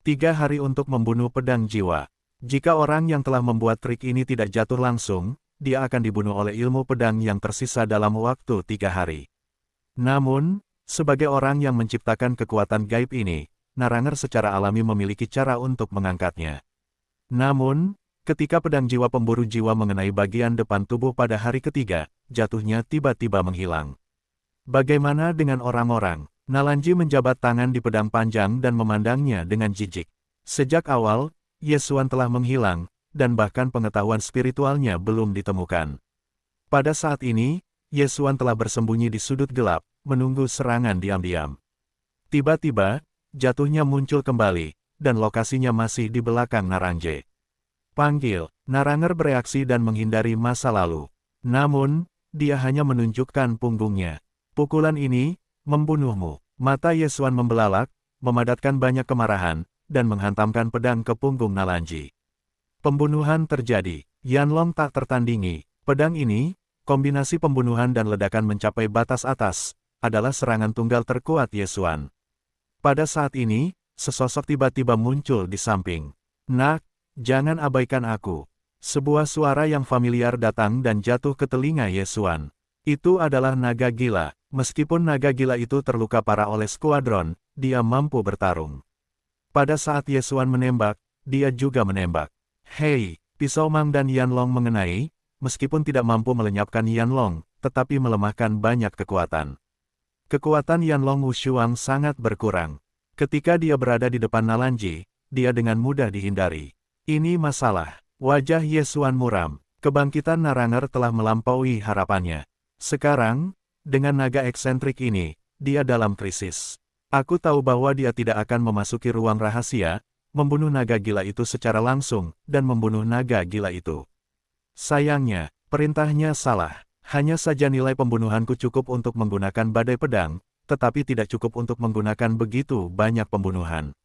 Speaker 1: 3 hari untuk membunuh pedang jiwa. Jika orang yang telah membuat trik ini tidak jatuh langsung, dia akan dibunuh oleh ilmu pedang yang tersisa dalam waktu 3 hari. Namun, sebagai orang yang menciptakan kekuatan gaib ini, Naranger secara alami memiliki cara untuk mengangkatnya. Namun, ketika pedang jiwa pemburu jiwa mengenai bagian depan tubuh pada hari ketiga, jatuhnya tiba-tiba menghilang. Bagaimana dengan orang-orang? Nalanji menjabat tangan di pedang panjang dan memandangnya dengan jijik. Sejak awal, Yesuan telah menghilang, dan bahkan pengetahuan spiritualnya belum ditemukan. Pada saat ini, Yesuan telah bersembunyi di sudut gelap, menunggu serangan diam-diam. Tiba-tiba, jatuhnya muncul kembali, dan lokasinya masih di belakang Naranje. Panggil, Naranger bereaksi dan menghindari masa lalu. Namun, dia hanya menunjukkan punggungnya. Pukulan ini, membunuhmu. Mata Yesuan membelalak, memadatkan banyak kemarahan, dan menghantamkan pedang ke punggung Nalanji. Pembunuhan terjadi. Yanlong tak tertandingi. Pedang ini, kombinasi pembunuhan dan ledakan mencapai batas atas, adalah serangan tunggal terkuat Yesuan. Pada saat ini, sesosok tiba-tiba muncul di samping. Nak, jangan abaikan aku. Sebuah suara yang familiar datang dan jatuh ke telinga Yesuan. Itu adalah naga gila. Meskipun naga gila itu terluka parah oleh skuadron, dia mampu bertarung. Pada saat Yesuan menembak, dia juga menembak. Hei, pisau Mang dan Yanlong mengenai, meskipun tidak mampu melenyapkan Yanlong, tetapi melemahkan banyak kekuatan. Kekuatan Yanlong Wushuang sangat berkurang. Ketika dia berada di depan Nalanji, dia dengan mudah dihindari. Ini masalah. Wajah Yesuan muram. Kebangkitan Naranger telah melampaui harapannya. Sekarang, dengan naga eksentrik ini, dia dalam krisis. Aku tahu bahwa dia tidak akan memasuki ruang rahasia, membunuh naga gila itu secara langsung, dan membunuh naga gila itu. Sayangnya, perintahnya salah. Hanya saja nilai pembunuhanku cukup untuk menggunakan badai pedang, tetapi tidak cukup untuk menggunakan begitu banyak pembunuhan.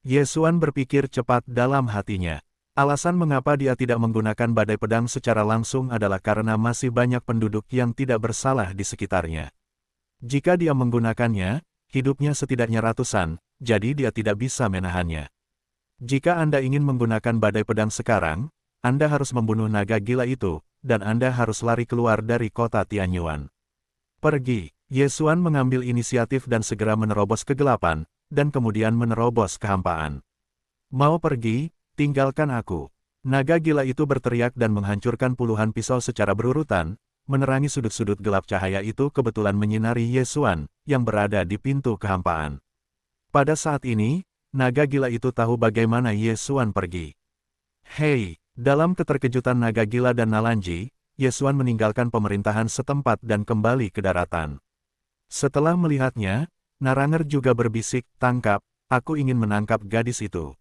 Speaker 1: Yesuan berpikir cepat dalam hatinya. Alasan mengapa dia tidak menggunakan badai pedang secara langsung adalah karena masih banyak penduduk yang tidak bersalah di sekitarnya. Jika dia menggunakannya, hidupnya setidaknya ratusan, jadi dia tidak bisa menahannya. Jika Anda ingin menggunakan badai pedang sekarang, Anda harus membunuh naga gila itu, dan Anda harus lari keluar dari kota Tianyuan. Pergi. Yesuan mengambil inisiatif dan segera menerobos kegelapan, dan kemudian menerobos kehampaan. Mau pergi? Tinggalkan aku. Naga gila itu berteriak dan menghancurkan puluhan pisau secara berurutan, menerangi sudut-sudut gelap. Cahaya itu kebetulan menyinari Ye Xuan, yang berada di pintu kehampaan. Pada saat ini, naga gila itu tahu bagaimana Ye Xuan pergi. Hei, dalam keterkejutan naga gila dan Nalanji, Ye Xuan meninggalkan pemerintahan setempat dan kembali ke daratan. Setelah melihatnya, Naranger juga berbisik, "Tangkap, aku ingin menangkap gadis itu."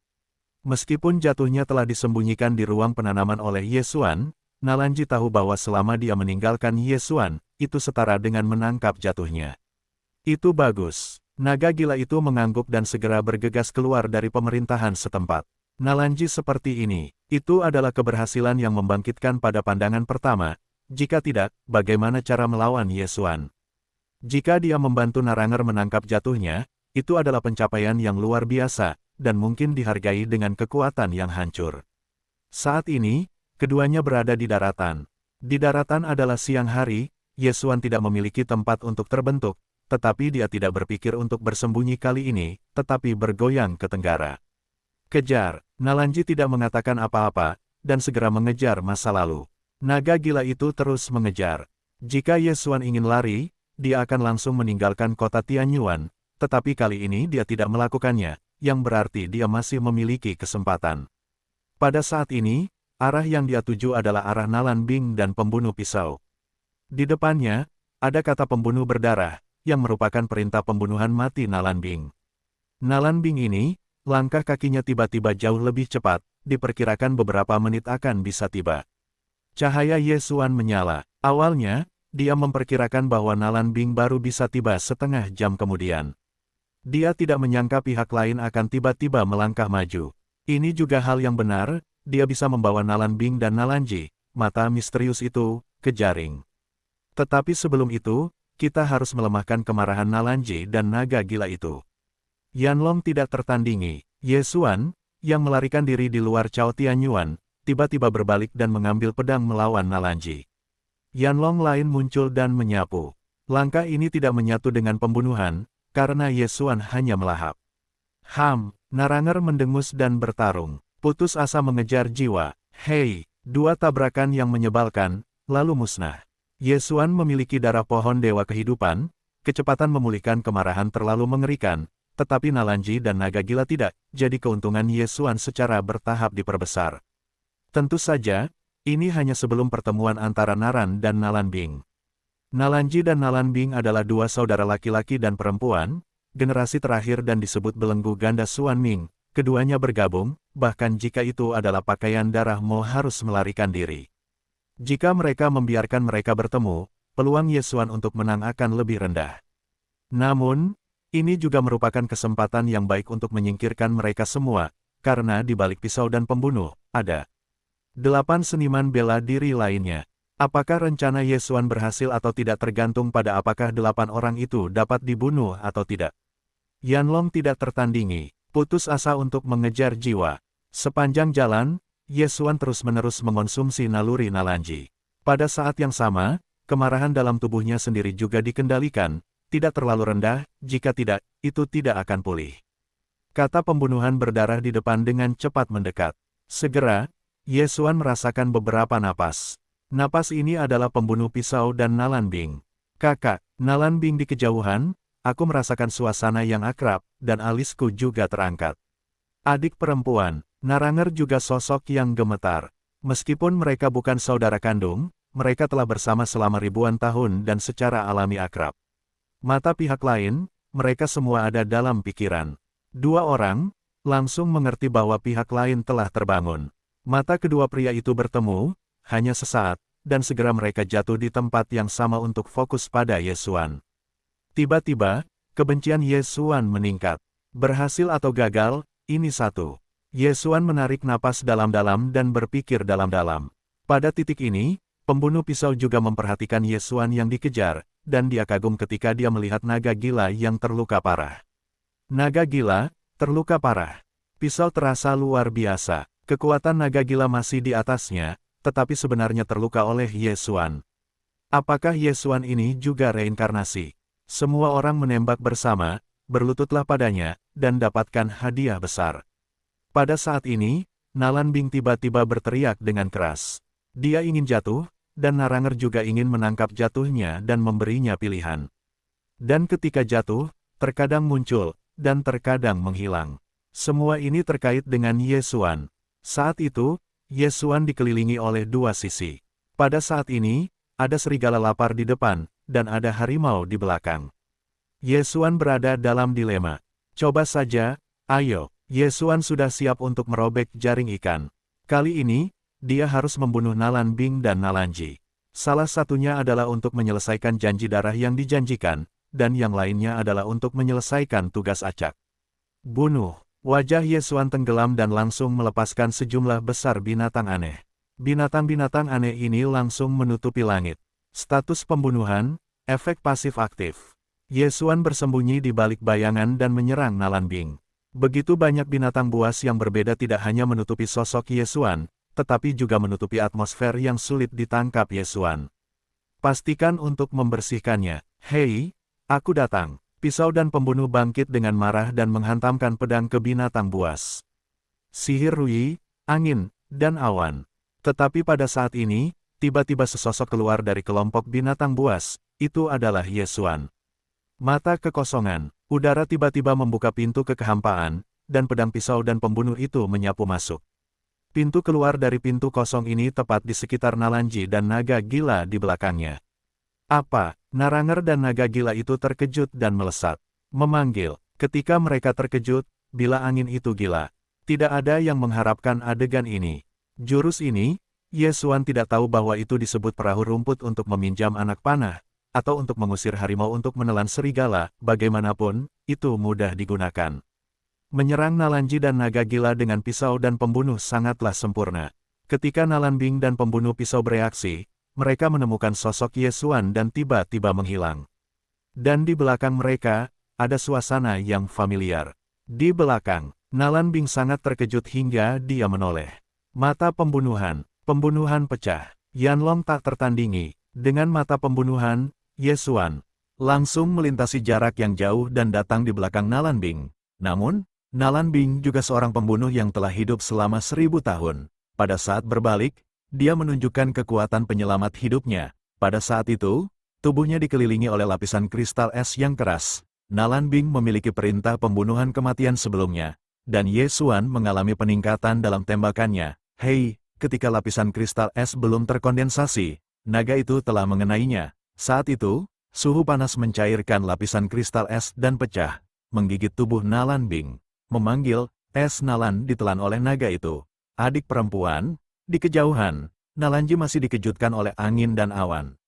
Speaker 1: Meskipun jatuhnya telah disembunyikan di ruang penanaman oleh Ye Xuan, Nalanji tahu bahwa selama dia meninggalkan Ye Xuan, itu setara dengan menangkap jatuhnya. Itu bagus. Naga gila itu mengangguk dan segera bergegas keluar dari pemerintahan setempat. Nalanji seperti ini, itu adalah keberhasilan yang membangkitkan pada pandangan pertama. Jika tidak, bagaimana cara melawan Ye Xuan? Jika dia membantu Naranger menangkap jatuhnya, itu adalah pencapaian yang luar biasa, dan mungkin dihargai dengan kekuatan yang hancur. Saat ini, keduanya berada di daratan. Di daratan adalah siang hari, Ye Xuan tidak memiliki tempat untuk terbentuk, tetapi dia tidak berpikir untuk bersembunyi kali ini, tetapi bergoyang ke tenggara. Kejar, Nalanji tidak mengatakan apa-apa, dan segera mengejar masa lalu. Naga gila itu terus mengejar. Jika Ye Xuan ingin lari, dia akan langsung meninggalkan kota Tianyuan, tetapi kali ini dia tidak melakukannya, yang berarti dia masih memiliki kesempatan. Pada saat ini, arah yang dia tuju adalah arah Nalanbing dan pembunuh pisau. Di depannya, ada kata pembunuh berdarah, yang merupakan perintah pembunuhan mati Nalanbing. Nalanbing ini, langkah kakinya tiba-tiba jauh lebih cepat, diperkirakan beberapa menit akan bisa tiba. Cahaya Ye Xuan menyala. Awalnya, dia memperkirakan bahwa Nalanbing baru bisa tiba setengah jam kemudian. Dia tidak menyangka pihak lain akan tiba-tiba melangkah maju. Ini juga hal yang benar, dia bisa membawa Nalanbing dan Nalanji, mata misterius itu, ke jaring. Tetapi sebelum itu, kita harus melemahkan kemarahan Nalanji dan naga gila itu. Yanlong tidak tertandingi. Ye Xuan, yang melarikan diri di luar Cao Tianyuan, tiba-tiba berbalik dan mengambil pedang melawan Nalanji. Yanlong lain muncul dan menyapu. Langkah ini tidak menyatu dengan pembunuhan, karena Ye Xuan hanya melahap. Naranger mendengus dan bertarung. Putus asa mengejar jiwa. Hei, dua tabrakan yang menyebalkan, lalu musnah. Ye Xuan memiliki darah pohon dewa kehidupan, kecepatan memulihkan kemarahan terlalu mengerikan, tetapi Nalanji dan naga gila tidak, jadi keuntungan Ye Xuan secara bertahap diperbesar. Tentu saja, ini hanya sebelum pertemuan antara Naran dan Nalanbing. Nalanji dan Nalanbing adalah dua saudara laki-laki dan perempuan, generasi terakhir dan disebut belenggu ganda Xuanming. Keduanya bergabung, bahkan jika itu adalah pakaian darah Mo harus melarikan diri. Jika mereka membiarkan mereka bertemu, peluang Ye Xuan untuk menang akan lebih rendah. Namun, ini juga merupakan kesempatan yang baik untuk menyingkirkan mereka semua, karena di balik pisau dan pembunuh, ada 8 seniman bela diri lainnya. Apakah rencana Ye Xuan berhasil atau tidak tergantung pada apakah 8 orang itu dapat dibunuh atau tidak. Yanlong tidak tertandingi, putus asa untuk mengejar jiwa. Sepanjang jalan, Ye Xuan terus-menerus mengonsumsi naluri Nalanji. Pada saat yang sama, kemarahan dalam tubuhnya sendiri juga dikendalikan, tidak terlalu rendah, jika tidak, itu tidak akan pulih. Kata pembunuhan berdarah di depan dengan cepat mendekat. Segera, Ye Xuan merasakan beberapa napas. Napas ini adalah pembunuh pisau dan Nalanbing. Kakak, Nalanbing di kejauhan, aku merasakan suasana yang akrab, dan alisku juga terangkat. Adik perempuan, Naranger juga sosok yang gemetar. Meskipun mereka bukan saudara kandung, mereka telah bersama selama ribuan tahun dan secara alami akrab. Mata pihak lain, mereka semua ada dalam pikiran. Dua orang, langsung mengerti bahwa pihak lain telah terbangun. Mata kedua pria itu bertemu, hanya sesaat, dan segera mereka jatuh di tempat yang sama untuk fokus pada Ye Xuan. Tiba-tiba, kebencian Ye Xuan meningkat. Berhasil atau gagal, ini satu. Ye Xuan menarik napas dalam-dalam dan berpikir dalam-dalam. Pada titik ini, pembunuh pisau juga memperhatikan Ye Xuan yang dikejar, dan dia kagum ketika dia melihat naga gila yang terluka parah. Naga gila, terluka parah. Pisau terasa luar biasa. Kekuatan naga gila masih di atasnya, tetapi sebenarnya terluka oleh Ye Xuan. Apakah Ye Xuan ini juga reinkarnasi? Semua orang menembak bersama, berlututlah padanya, dan dapatkan hadiah besar. Pada saat ini, Nalan Bing tiba-tiba berteriak dengan keras. Dia ingin jatuh, dan Naranger juga ingin menangkap jatuhnya dan memberinya pilihan. Dan ketika jatuh, terkadang muncul, dan terkadang menghilang. Semua ini terkait dengan Ye Xuan. Saat itu, Ye Xuan dikelilingi oleh dua sisi. Pada saat ini, ada serigala lapar di depan, dan ada harimau di belakang. Ye Xuan berada dalam dilema. Coba saja, ayo. Ye Xuan sudah siap untuk merobek jaring ikan. Kali ini, dia harus membunuh Nalan Bing dan Nalanji. Salah satunya adalah untuk menyelesaikan janji darah yang dijanjikan, dan yang lainnya adalah untuk menyelesaikan tugas acak. Bunuh. Wajah Ye Xuan tenggelam dan langsung melepaskan sejumlah besar binatang aneh. Binatang-binatang aneh ini langsung menutupi langit. Status pembunuhan, efek pasif aktif. Ye Xuan bersembunyi di balik bayangan dan menyerang Nalan Bing. Begitu banyak binatang buas yang berbeda tidak hanya menutupi sosok Ye Xuan, tetapi juga menutupi atmosfer yang sulit ditangkap Ye Xuan. Pastikan untuk membersihkannya. Hei, aku datang. Pisau dan pembunuh bangkit dengan marah dan menghantamkan pedang ke binatang buas. Sihir Rui, angin, dan awan. Tetapi pada saat ini, tiba-tiba sesosok keluar dari kelompok binatang buas, itu adalah Ye Xuan. Mata kekosongan, udara tiba-tiba membuka pintu ke kehampaan, dan pedang pisau dan pembunuh itu menyapu masuk. Pintu keluar dari pintu kosong ini tepat di sekitar Nalanji dan naga gila di belakangnya. Apa? Naranger dan naga gila itu terkejut dan melesat. Memanggil. Ketika mereka terkejut, bila angin itu gila. Tidak ada yang mengharapkan adegan ini. Jurus ini, Ye Xuan tidak tahu bahwa itu disebut perahu rumput untuk meminjam anak panah, atau untuk mengusir harimau untuk menelan serigala, bagaimanapun, itu mudah digunakan. Menyerang Nalanji dan naga gila dengan pisau dan pembunuh sangatlah sempurna. Ketika Nalan Bing dan pembunuh pisau bereaksi, mereka menemukan sosok Ye Xuan dan tiba-tiba menghilang. Dan di belakang mereka, ada suasana yang familiar. Di belakang, Nalan Bing sangat terkejut hingga dia menoleh. Mata pembunuhan pecah. Yanlong tak tertandingi. Dengan mata pembunuhan, Ye Xuan langsung melintasi jarak yang jauh dan datang di belakang Nalan Bing. Namun, Nalan Bing juga seorang pembunuh yang telah hidup selama 1000 tahun. Pada saat berbalik, dia menunjukkan kekuatan penyelamat hidupnya. Pada saat itu, tubuhnya dikelilingi oleh lapisan kristal es yang keras. Nalan Bing memiliki perintah pembunuhan kematian sebelumnya, dan Ye Xuan mengalami peningkatan dalam tembakannya. Hei, ketika lapisan kristal es belum terkondensasi, naga itu telah mengenainya. Saat itu, suhu panas mencairkan lapisan kristal es dan pecah, menggigit tubuh Nalan Bing. Memanggil, es Nalan ditelan oleh naga itu. Adik perempuan. Di kejauhan, Nalanji masih dikejutkan oleh angin dan awan.